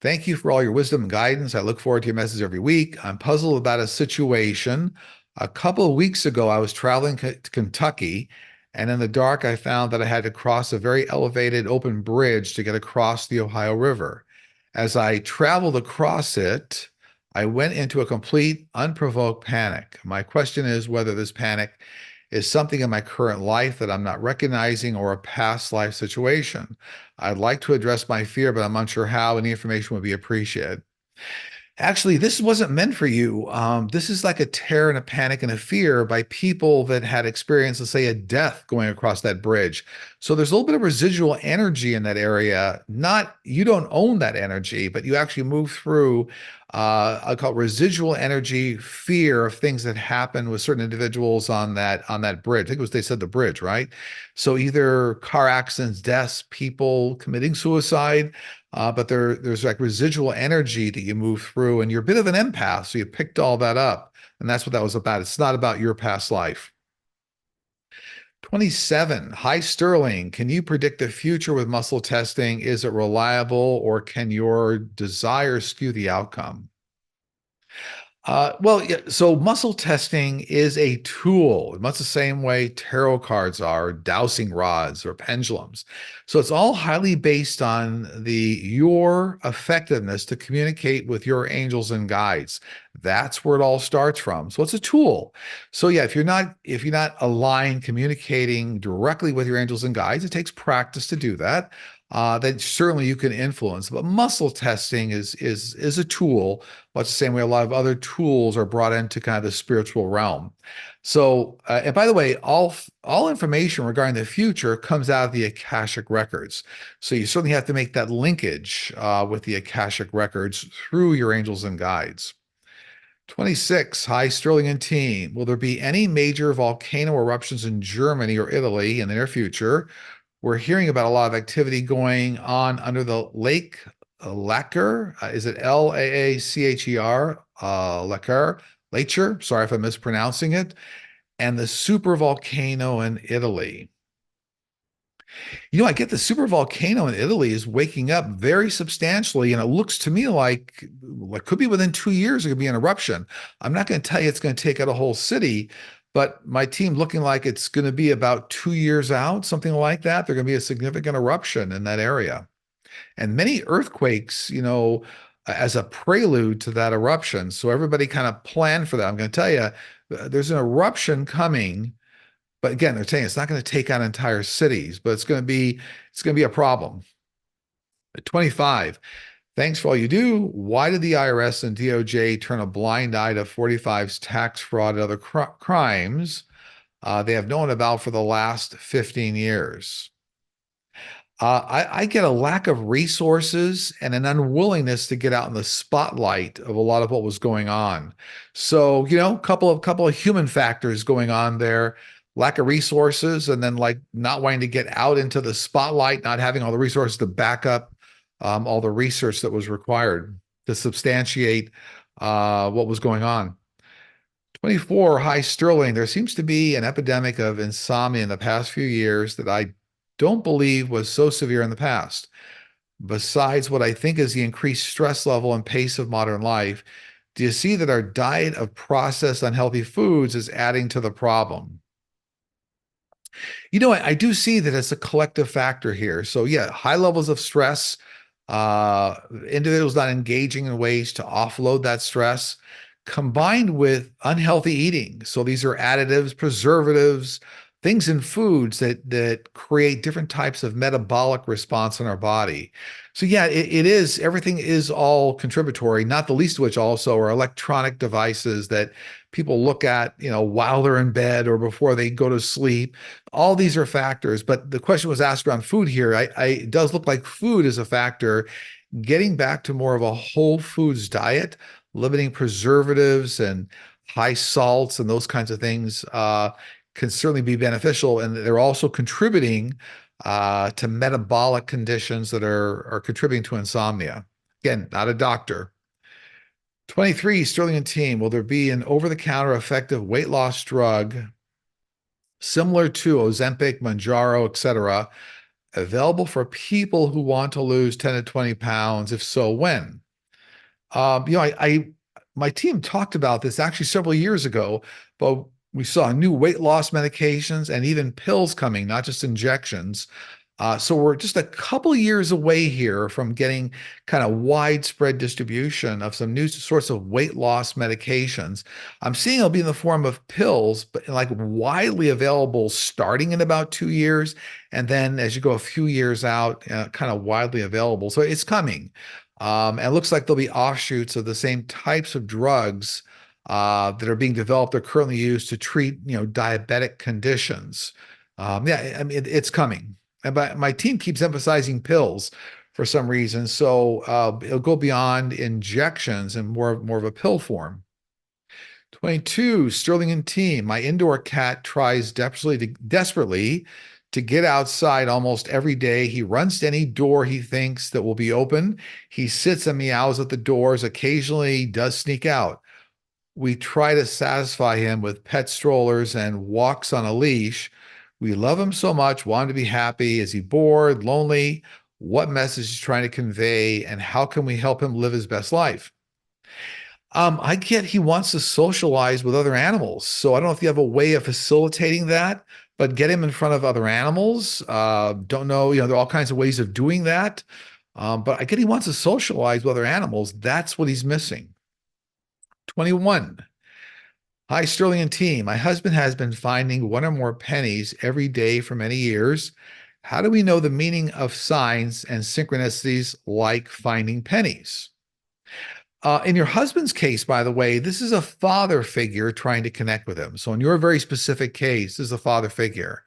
Thank you for all your wisdom and guidance. I look forward to your message every week. I'm puzzled about a situation. A couple of weeks ago, I was traveling to Kentucky, and in the dark, I found that I had to cross a very elevated open bridge to get across the Ohio River. As I traveled across it, I went into a complete unprovoked panic. My question is whether this panic is something in my current life that I'm not recognizing or a past life situation. I'd like to address my fear, but I'm unsure how. Any information would be appreciated. Actually, this wasn't meant for you. This is like a terror and a panic and a fear by people that had experienced, let's say, a death going across that bridge. So there's a little bit of residual energy in that area. Not, you don't own that energy, but you actually move through, I call it residual energy, fear of things that happen with certain individuals on that bridge. I think it was they said the bridge, right? So either car accidents, deaths, people committing suicide, but there's like residual energy that you move through, and you're a bit of an empath, so you picked all that up, and that's what that was about. It's not about your past life. 27. Hi, Sterling. Can you predict the future with muscle testing? Is it reliable, or can your desire skew the outcome? Well, yeah, so muscle testing is a tool, much the same way tarot cards are, dowsing rods or pendulums. So it's all highly based on your effectiveness to communicate with your angels and guides. That's where it all starts from. So it's a tool. So yeah, if you're not aligned communicating directly with your angels and guides, it takes practice to do that. Then certainly you can influence. But muscle testing is a tool, much the same way a lot of other tools are brought into kind of the spiritual realm. So, and by the way, all information regarding the future comes out of the Akashic records. So you certainly have to make that linkage with the Akashic records through your angels and guides. 26. Hi, Sterling and team. Will there be any major volcano eruptions in Germany or Italy in the near future? We're hearing about a lot of activity going on under the Lake Lacher. Is it Laacher? Lacher? Lacher? Sorry if I'm mispronouncing it. And the super volcano in Italy. I get the super volcano in Italy is waking up very substantially, and it looks to me like what could be within 2 years, it could be an eruption. I'm not going to tell you it's going to take out a whole city, but my team looking like it's going to be about 2 years out, something like that. There's going to be a significant eruption in that area. And many earthquakes, as a prelude to that eruption. So everybody kind of planned for that. I'm going to tell you, there's an eruption coming, but again, they're saying it's not going to take out entire cities, but it's going to be a problem. At 25, thanks for all you do. Why did the IRS and DOJ turn a blind eye to 45's tax fraud and other crimes they have known about for the last 15 years? I get a lack of resources and an unwillingness to get out in the spotlight of a lot of what was going on. So, couple of human factors going on there, lack of resources, and then like not wanting to get out into the spotlight, not having all the resources to back up all the research that was required to substantiate what was going on. 24, high Sterling. There seems to be an epidemic of insomnia in the past few years that I don't believe was so severe in the past. Besides what I think is the increased stress level and pace of modern life, do you see that our diet of processed unhealthy foods is adding to the problem? I do see that it's a collective factor here. So yeah, high levels of stress, individuals not engaging in ways to offload that stress, combined with unhealthy eating. So these are additives, preservatives, things in foods that create different types of metabolic response in our body. So yeah, it is, everything is all contributory, not the least of which also are electronic devices that people look at, while they're in bed or before they go to sleep. All these are factors, but the question was asked around food here. It does look like food is a factor. Getting back to more of a whole foods diet, limiting preservatives and high salts and those kinds of things can certainly be beneficial. And they're also contributing to metabolic conditions that are contributing to insomnia. Again, not a doctor. 23, Sterling and team. Will there be an over-the-counter effective weight loss drug similar to Ozempic, Manjaro, etc., available for people who want to lose 10 to 20 pounds? If so, when? My team talked about this actually several years ago, but we saw new weight loss medications and even pills coming, not just injections. So we're just a couple years away here from getting kind of widespread distribution of some new sorts of weight loss medications. I'm seeing it'll be in the form of pills, but like widely available starting in about 2 years. And then as you go a few years out, kind of widely available. So it's coming. And it looks like there'll be offshoots of the same types of drugs that are being developed or currently used to treat, diabetic conditions. Yeah, I mean, it's coming. But my team keeps emphasizing pills for some reason. So it'll go beyond injections and more of a pill form. 22, Sterling and team. My indoor cat tries desperately to get outside almost every day. He runs to any door he thinks that will be open. He sits and meows at the doors. Occasionally, he does sneak out. We try to satisfy him with pet strollers and walks on a leash. We love him so much, want him to be happy. Is he bored, lonely? What message is he trying to convey, and how can we help him live his best life? I get he wants to socialize with other animals. So I don't know if you have a way of facilitating that, but get him in front of other animals. Don't know, there are all kinds of ways of doing that. But I get he wants to socialize with other animals. That's what he's missing. 21. Hi, Sterling and team. My husband has been finding one or more pennies every day for many years. How do we know the meaning of signs and synchronicities like finding pennies? In your husband's case, by the way, this is a father figure trying to connect with him. So in your very specific case, this is a father figure.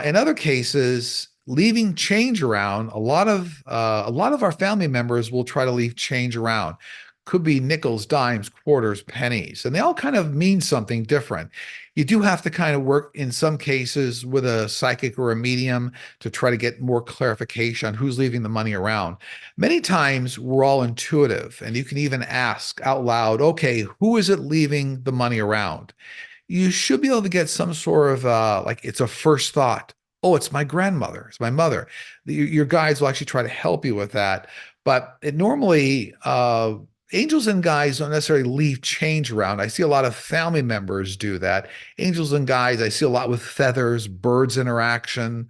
In other cases, leaving change around, a lot of our family members will try to leave change around. Could be nickels, dimes, quarters, pennies, and they all kind of mean something different. You do have to kind of work in some cases with a psychic or a medium to try to get more clarification on who's leaving the money around. Many times we're all intuitive, and you can even ask out loud, okay, who is it leaving the money around? You should be able to get some sort of like it's a first thought. Oh, it's my grandmother, it's my mother. Your guides will actually try to help you with that. But it normally, angels and guides don't necessarily leave change around. I see a lot of family members do that. Angels and guides, I see a lot with feathers, birds interaction,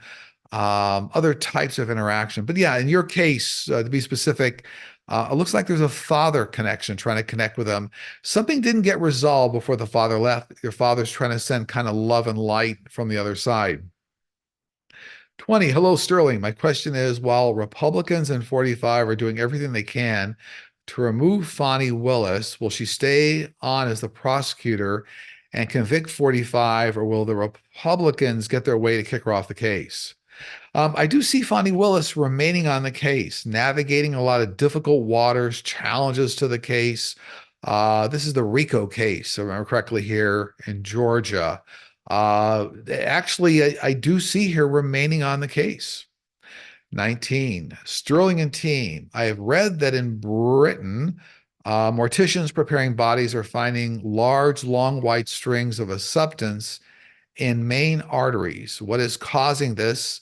other types of interaction. But yeah, in your case, to be specific, it looks like there's a father connection, trying to connect with them. Something didn't get resolved before the father left. Your father's trying to send kind of love and light from the other side. 20, hello, Sterling. My question is, while Republicans in 45 are doing everything they can to remove Fani Willis, will she stay on as the prosecutor and convict 45, or will the Republicans get their way to kick her off the case? I do see Fonnie Willis remaining on the case, navigating a lot of difficult waters, challenges to the case. This is the Rico case, if I remember correctly, here in Georgia. Actually, I do see her remaining on the case. 19, Sterling and team. I have read that in Britain, morticians preparing bodies are finding large, long white strings of a substance in main arteries. What is causing this?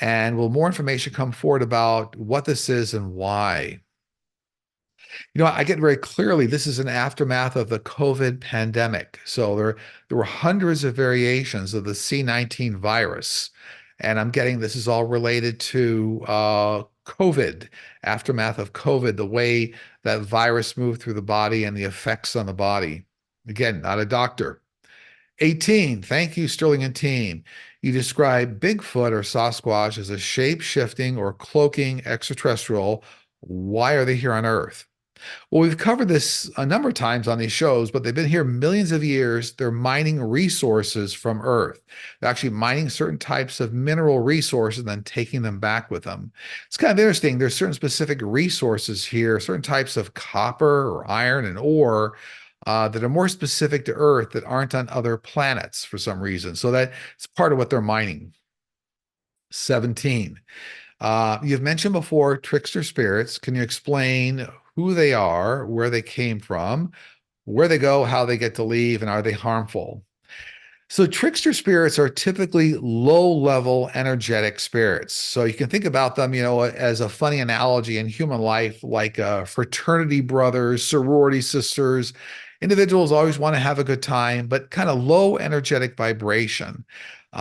And will more information come forward about what this is and why? I get very clearly this is an aftermath of the COVID pandemic. So there were hundreds of variations of the C-19 virus. And I'm getting this is all related to COVID, aftermath of COVID, the way that virus moved through the body and the effects on the body. Again, not a doctor. 18, thank you, Sterling and team. You describe Bigfoot or Sasquatch as a shape-shifting or cloaking extraterrestrial. Why are they here on Earth? Well, we've covered this a number of times on these shows, but they've been here millions of years. They're mining resources from Earth. They're actually mining certain types of mineral resources and then taking them back with them. It's kind of interesting. There's certain specific resources here, certain types of copper or iron and ore that are more specific to Earth that aren't on other planets for some reason. So that's part of what they're mining. 17. You've mentioned before trickster spirits. Can you explain who they are, where they came from, where they go, how they get to leave, and are they harmful? So trickster spirits are typically low-level energetic spirits. So you can think about them, as a funny analogy in human life, like fraternity brothers, sorority sisters. Individuals always want to have a good time, but kind of low energetic vibration,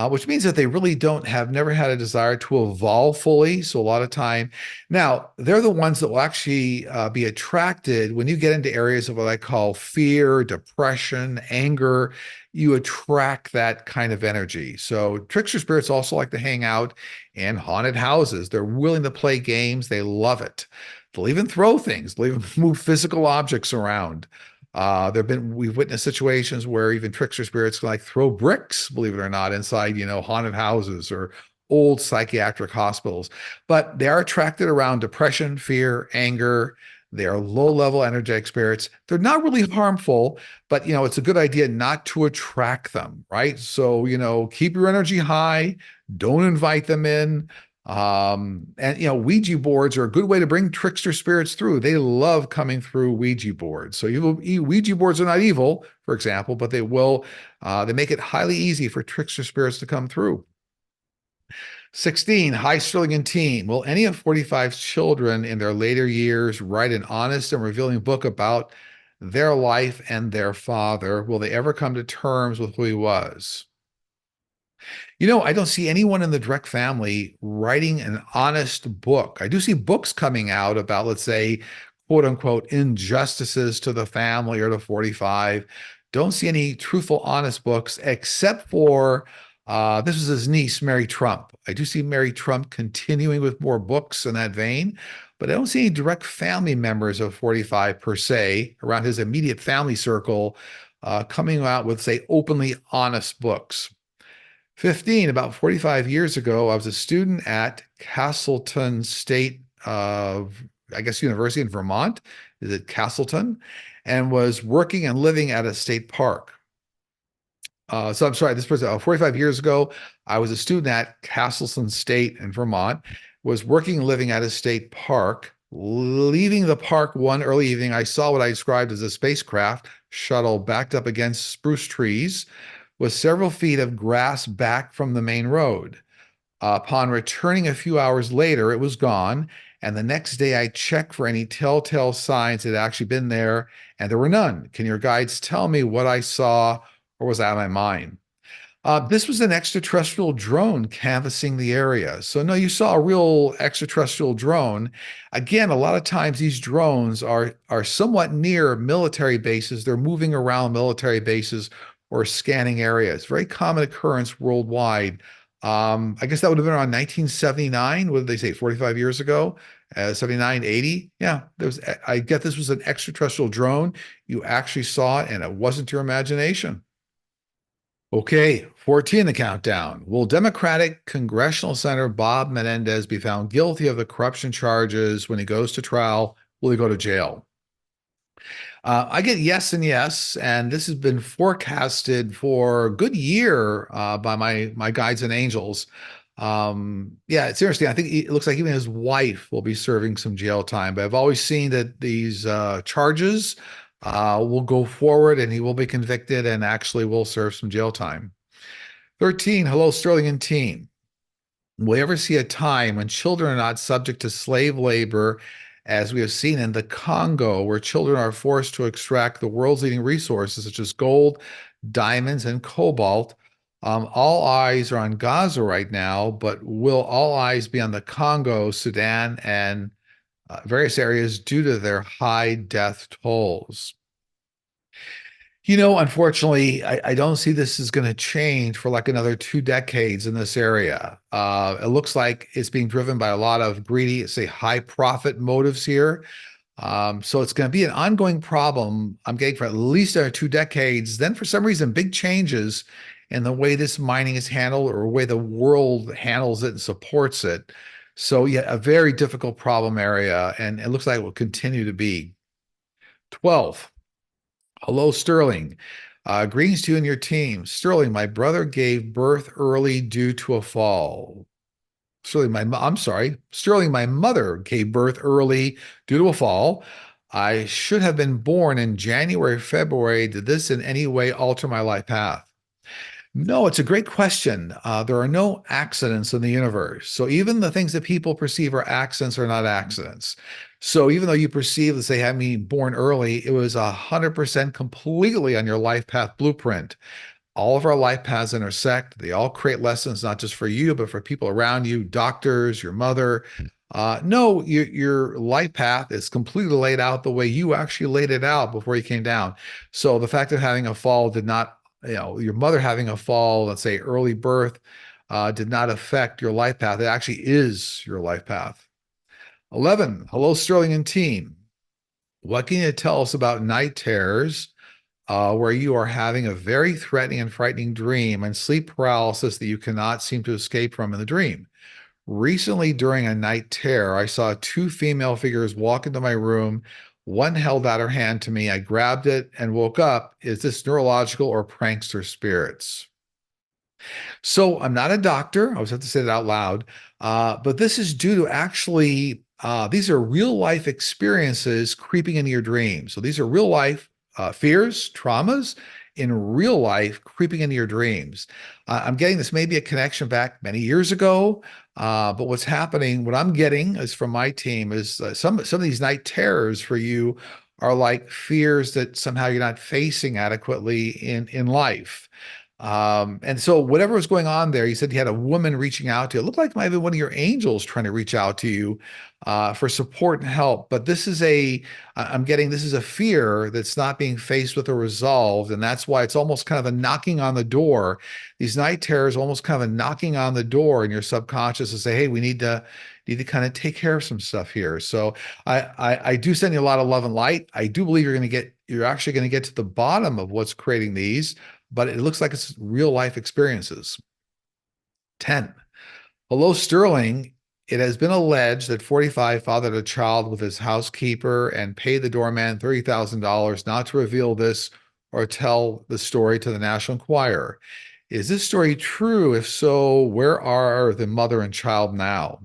which means that they really never had a desire to evolve fully. So a lot of time, now they're the ones that will actually be attracted when you get into areas of what I call fear, depression, anger. You attract that kind of energy. So trickster spirits also like to hang out in haunted houses. They're willing to play games. They love it. They'll even throw things. They'll even move physical objects around. We've witnessed situations where even trickster spirits can like throw bricks, believe it or not, inside, haunted houses or old psychiatric hospitals. But they are attracted around depression, fear, anger. They are low-level energetic spirits. They're not really harmful, but it's a good idea not to attract them, right? So, keep your energy high. Don't invite them in. And Ouija boards are a good way to bring trickster spirits through. They love coming through Ouija boards. So Ouija boards are not evil, for example, but they make it highly easy for trickster spirits to come through. 16, hi Sterling and team. Will any of 45's children in their later years write an honest and revealing book about their life and their father? Will they ever come to terms with who he was? I don't see anyone in the direct family writing an honest book. I do see books coming out about, let's say, quote unquote, injustices to the family or to 45. Don't see any truthful, honest books except for this was his niece, Mary Trump. I do see Mary Trump continuing with more books in that vein, but I don't see any direct family members of 45 per se around his immediate family circle coming out with, say, openly honest books. 15, about 45 years ago, I was a student at Castleton State, I guess, University in Vermont. Is it Castleton? And was working and living at a state park. So I'm sorry, this person, 45 years ago, I was a student at Castleton State in Vermont, was working and living at a state park. Leaving the park one early evening, I saw what I described as a spacecraft shuttle backed up against spruce trees with several feet of grass back from the main road. Upon returning a few hours later, it was gone. And the next day, I checked for any telltale signs it had actually been there, and there were none. Can your guides tell me what I saw, or was out of my mind? This was an extraterrestrial drone canvassing the area. So, no, you saw a real extraterrestrial drone. Again, a lot of times these drones are somewhat near military bases. They're moving around military bases or scanning areas. Very common occurrence worldwide. I guess that would have been around 1979. What did they say, 45 years ago? 79, 80? Yeah, I get this was an extraterrestrial drone. You actually saw it, and it wasn't your imagination. Okay, 14 the countdown. Will Democratic Congressional Senator Bob Menendez be found guilty of the corruption charges when he goes to trial? Will he go to jail? I get yes and yes, and this has been forecasted for a good year by my guides and angels. Yeah, it's interesting. I think it looks like even his wife will be serving some jail time. But I've always seen that these charges will go forward, and he will be convicted, and actually will serve some jail time. 13. Hello, Sterling and team. Will we ever see a time when children are not subject to slave labor, as we have seen in the Congo, where children are forced to extract the world's leading resources such as gold, diamonds, and cobalt? All eyes are on Gaza right now, but will all eyes be on the Congo, Sudan, and various areas due to their high death tolls? Unfortunately, I don't see this is going to change for like another 2 decades in this area. It looks like it's being driven by a lot of greedy, say, high profit motives here. So it's going to be an ongoing problem, I'm getting, for at least 2 decades. Then, for some reason, big changes in the way this mining is handled or the way the world handles it and supports it. So, yeah, a very difficult problem area, and it looks like it will continue to be. 12. Hello, Sterling. Greetings to you and your team. Sterling, my brother gave birth early due to a fall. I'm sorry. Sterling, my mother gave birth early due to a fall. I should have been born in January, February. Did this in any way alter my life path? No, it's a great question. There are no accidents in the universe. So even the things that people perceive are accidents are not accidents. So even though you perceive, let's say, having me born early, it was 100% completely on your life path blueprint. All of our life paths intersect. They all create lessons, not just for you, but for people around you, doctors, your mother. No, your life path is completely laid out the way you actually laid it out before you came down. So the fact of having a fall did not, your mother having a fall, let's say early birth, did not affect your life path. It actually is your life path. 11. Hello, Sterling and team. What can you tell us about night terrors, where you are having a very threatening and frightening dream and sleep paralysis that you cannot seem to escape from in the dream? Recently, during a night terror, I saw two female figures walk into my room. One held out her hand to me. I grabbed it and woke up. Is this neurological or prankster spirits? So I'm not a doctor. I always have to say that out loud. But this is due to actually, these are real life experiences creeping into your dreams. So these are real life fears, traumas in real life creeping into your dreams. I'm getting this maybe a connection back many years ago. But what's happening, what I'm getting is from my team is some of these night terrors for you are like fears that somehow you're not facing adequately in life. And so whatever was going on there, you said you had a woman reaching out to you. It looked like maybe one of your angels trying to reach out to you for support and help. But I'm getting this is a fear that's not being faced with or resolved. And that's why it's almost kind of a knocking on the door. These night terrors almost kind of a knocking on the door in your subconscious to say, hey, we need to kind of take care of some stuff here. So I do send you a lot of love and light. I do believe you're actually going to get to the bottom of what's creating these, but it looks like it's real life experiences. 10. Hello, Sterling. It has been alleged that 45 fathered a child with his housekeeper and paid the doorman $30,000 not to reveal this or tell the story to the National Enquirer. Is this story true? If so, where are the mother and child now?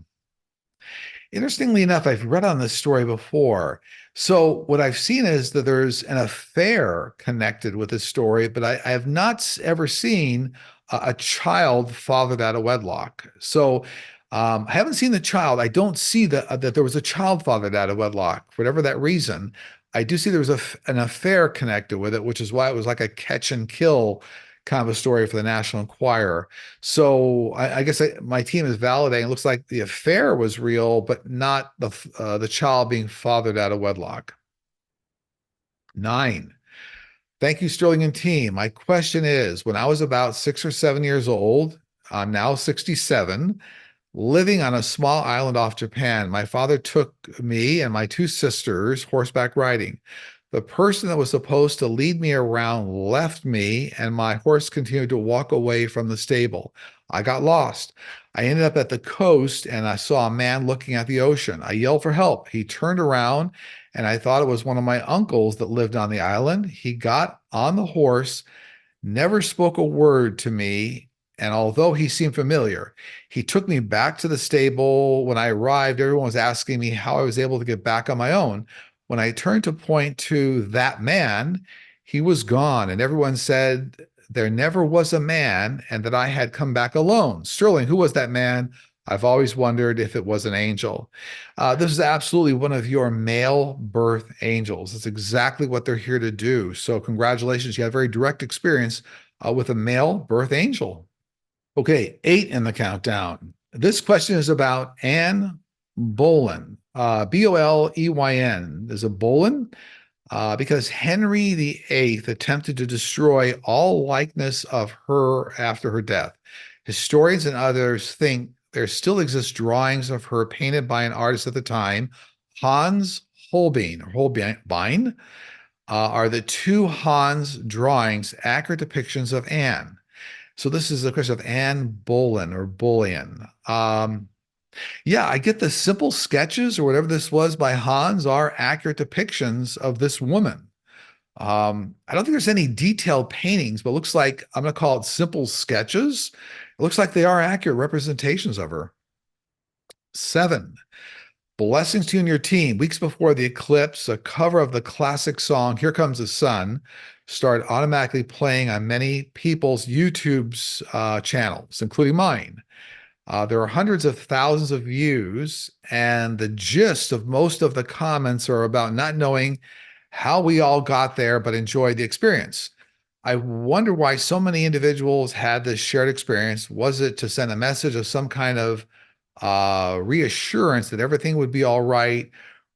Interestingly enough, I've read on this story before. So what I've seen is that there's an affair connected with this story, but I have not ever seen a child fathered out of wedlock. So I haven't seen the child. I don't see that there was a child fathered out of wedlock, for whatever that reason. I do see there was an affair connected with it, which is why it was like a catch and kill kind of a story for the National Enquirer. So I guess my team is validating. It looks like the affair was real, but not the child being fathered out of wedlock. 9. Thank you, Sterling and team. My question is, when I was about 6 or 7 years old, I'm now 67, living on a small island off Japan, my father took me and my two sisters horseback riding. The person that was supposed to lead me around left me, and my horse continued to walk away from the stable. I got lost. I ended up at the coast and I saw a man looking at the ocean. I yelled for help. He turned around and I thought it was one of my uncles that lived on the island. He got on the horse, never spoke a word to me. And although he seemed familiar, he took me back to the stable. When I arrived, everyone was asking me how I was able to get back on my own. When I turned to point to that man, he was gone. And everyone said there never was a man and that I had come back alone. Sterling, who was that man? I've always wondered if it was an angel. This is absolutely one of your male birth angels. That's exactly what they're here to do. So, congratulations. You had a very direct experience with a male birth angel. Okay, 8 in the countdown. This question is about Anne Boleyn, Boleyn. Is it Boleyn? Because Henry VIII attempted to destroy all likeness of her after her death. Historians and others think there still exist drawings of her painted by an artist at the time, Hans Holbein, or Holbein. Are the two Hans drawings accurate depictions of Anne? So this is the question of Anne Boleyn or Bullion. Yeah, I get the simple sketches or whatever this was by Hans are accurate depictions of this woman. I don't think there's any detailed paintings, but it looks like I'm going to call it simple sketches. It looks like they are accurate representations of her. 7. Blessings to you and your team. Weeks before the eclipse, a cover of the classic song Here Comes the Sun started automatically playing on many people's YouTube's channels, including mine. There are hundreds of thousands of views, and the gist of most of the comments are about not knowing how we all got there, but enjoyed the experience. I wonder why so many individuals had this shared experience. Was it to send a message of some kind of reassurance that everything would be all right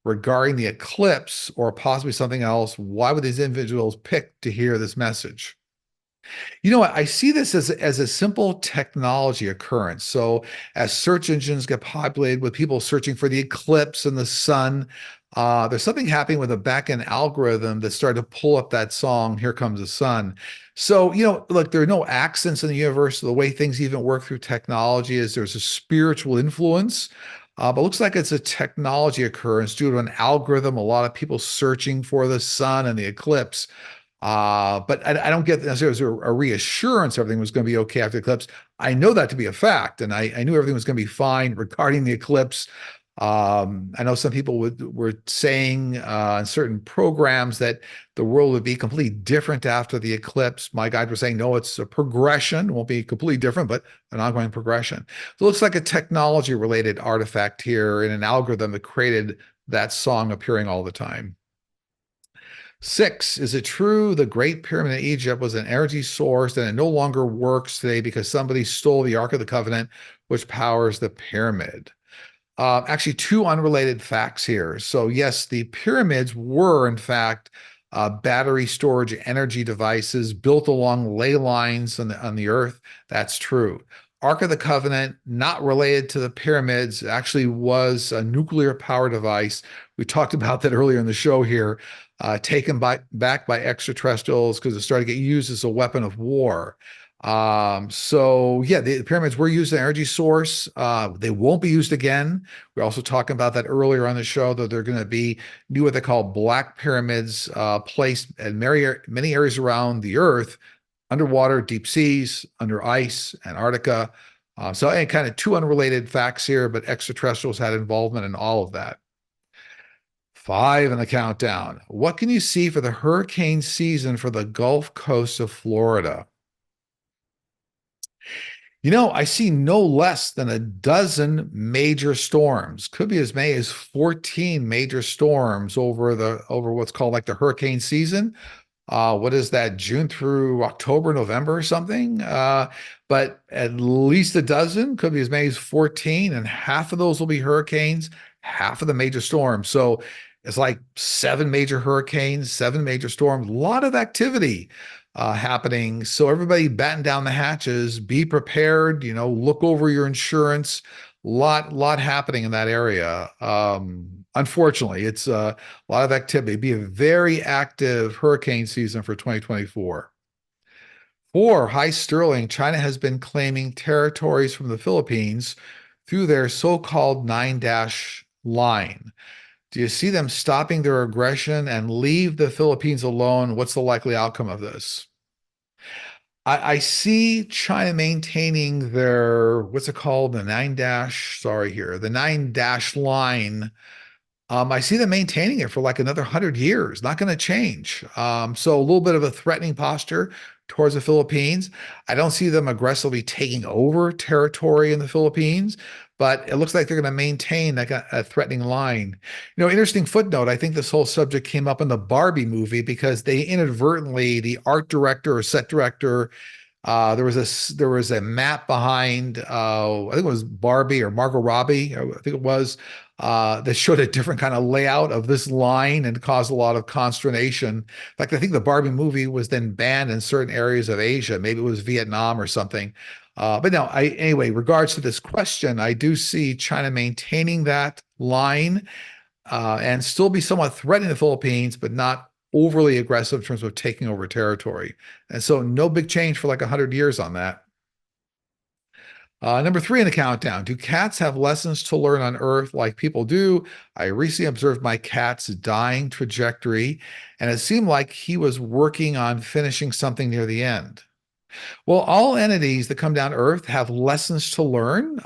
regarding the eclipse or possibly something else? Why would these individuals pick to hear this message? You know what? I see this as a simple technology occurrence. So, as search engines get populated with people searching for the eclipse and the sun, there's something happening with a backend algorithm that started to pull up that song, Here Comes the Sun. So, look, there are no accents in the universe. The way things even work through technology is there's a spiritual influence. But it looks like it's a technology occurrence due to an algorithm, a lot of people searching for the sun and the eclipse. But I don't get necessarily a reassurance everything was going to be okay after the eclipse. I know that to be a fact, and I knew everything was going to be fine regarding the eclipse. I know some people were saying in certain programs that the world would be completely different after the eclipse. My guide was saying, no, it's a progression. It won't be completely different, but an ongoing progression. So it looks like a technology-related artifact here in an algorithm that created that song appearing all the time. 6, is it true the Great Pyramid in Egypt was an energy source and it no longer works today because somebody stole the Ark of the Covenant, which powers the pyramid? Actually, two unrelated facts here. So, yes, the pyramids were, in fact, battery storage energy devices built along ley lines on the earth. That's true. Ark of the Covenant, not related to the pyramids, actually was a nuclear power device. We talked about that earlier in the show here, taken back by extraterrestrials because it started to get used as a weapon of war. So yeah, the pyramids were used as an energy source. They won't be used again. We're also talking about that earlier on the show, that they're going to be new, what they call black pyramids, placed in many areas around the earth, underwater, deep seas, under ice, Antarctica. So kind of two unrelated facts here, but extraterrestrials had involvement in all of that. 5 in the countdown. What can you see for the hurricane season for the Gulf Coast of Florida? I see no less than a dozen major storms. Could be as many as 14 major storms over what's called like the hurricane season. What is that, June through October, November or something? But at least a dozen, could be as many as 14, and half of those will be hurricanes, half of the major storms. So it's like 7 major hurricanes, 7 major storms, a lot of activity happening. So everybody batten down the hatches, be prepared, look over your insurance. Lot happening in that area. Unfortunately, it's a lot of activity. It'd be a very active hurricane season for 2024. For high sterling, China has been claiming territories from the Philippines through their so-called nine dash line. Do you see them stopping their aggression and leave the Philippines alone? What's the likely outcome of this? I see China maintaining their, what's it called? The nine dash, sorry here, the nine dash line. I see them maintaining it for like another 100 years, not going to change. So a little bit of a threatening posture towards the Philippines. I don't see them aggressively taking over territory in the Philippines, but it looks like they're going to maintain like a threatening line. Interesting footnote. I think this whole subject came up in the Barbie movie because they inadvertently, the art director or set director, there was a map behind I think it was Barbie or Margot Robbie, I think it was, that showed a different kind of layout of this line and caused a lot of consternation. In fact, I think the Barbie movie was then banned in certain areas of Asia. Maybe it was Vietnam or something. But no, anyway, regards to this question, I do see China maintaining that line and still be somewhat threatening the Philippines, but not overly aggressive in terms of taking over territory. And so no big change for like 100 years on that. Number three in the countdown. Do cats have lessons to learn on Earth like people do? I recently observed my cat's dying trajectory, and it seemed like he was working on finishing something near the end. Well, all entities that come down to Earth have lessons to learn.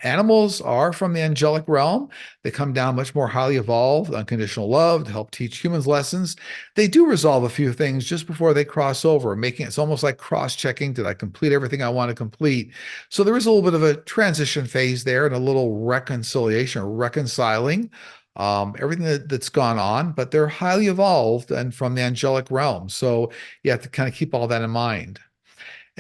Animals are from the angelic realm. They come down much more highly evolved, unconditional love to help teach humans lessons. They do resolve a few things just before they cross over, making it's almost like cross-checking. Did I complete everything I want to complete? So there is a little bit of a transition phase there and a little reconciliation or reconciling. Everything that's gone on, but they're highly evolved and from the angelic realm. So you have to kind of keep all that in mind.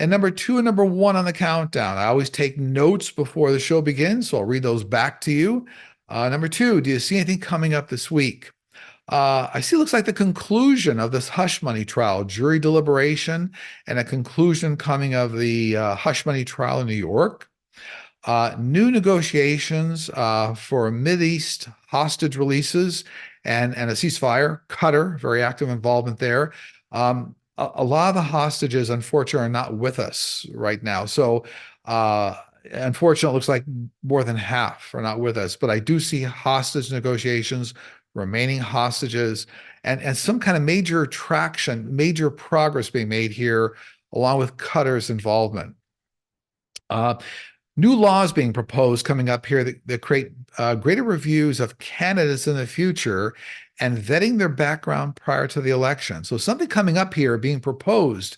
And number two and number one on the countdown. I always take notes before the show begins, so I'll read those back to you. Number two, do you see anything coming up this week? I see it looks like the conclusion of this hush money trial, jury deliberation, and a conclusion coming of the hush money trial in New York. New negotiations for Mideast hostage releases and a ceasefire. Qatar, very active involvement there. A lot of the hostages, unfortunately, are not with us right now. So, unfortunately, it looks like more than half are not with us. But I do see hostage negotiations, remaining hostages, and some kind of major traction, major progress being made here, along with Qatar's involvement. Uh, New laws being proposed coming up here that create greater reviews of candidates in the future and vetting their background prior to the election. So something coming up here being proposed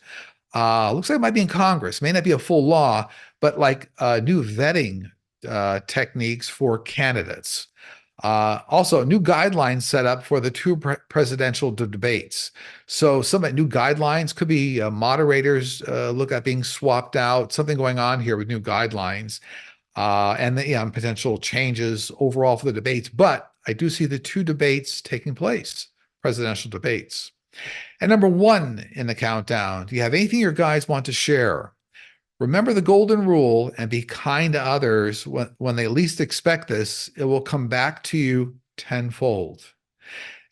looks like it might be in Congress, may not be a full law, but like new vetting techniques for candidates. Also, new guidelines set up for the two presidential debates. So, some new guidelines could be moderators look at being swapped out, something going on here with new guidelines and potential changes overall for the debates. But I do see the two debates taking place, presidential debates. And number one in the countdown, do you have anything your guys want to share? Remember the golden rule and be kind to others when they least expect this, it will come back to you tenfold.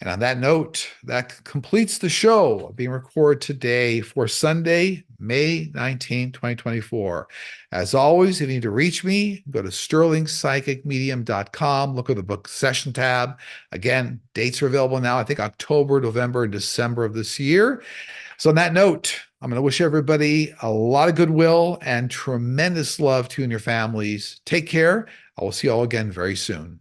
And on that note, that completes the show being recorded today for Sunday, May 19, 2024. As always, if you need to reach me, go to sterlingpsychicmedium.com, look at the book session tab. Again, dates are available now, I think October, November, and December of this year. So on that note, I'm going to wish everybody a lot of goodwill and tremendous love to you and your families. Take care. I will see you all again very soon.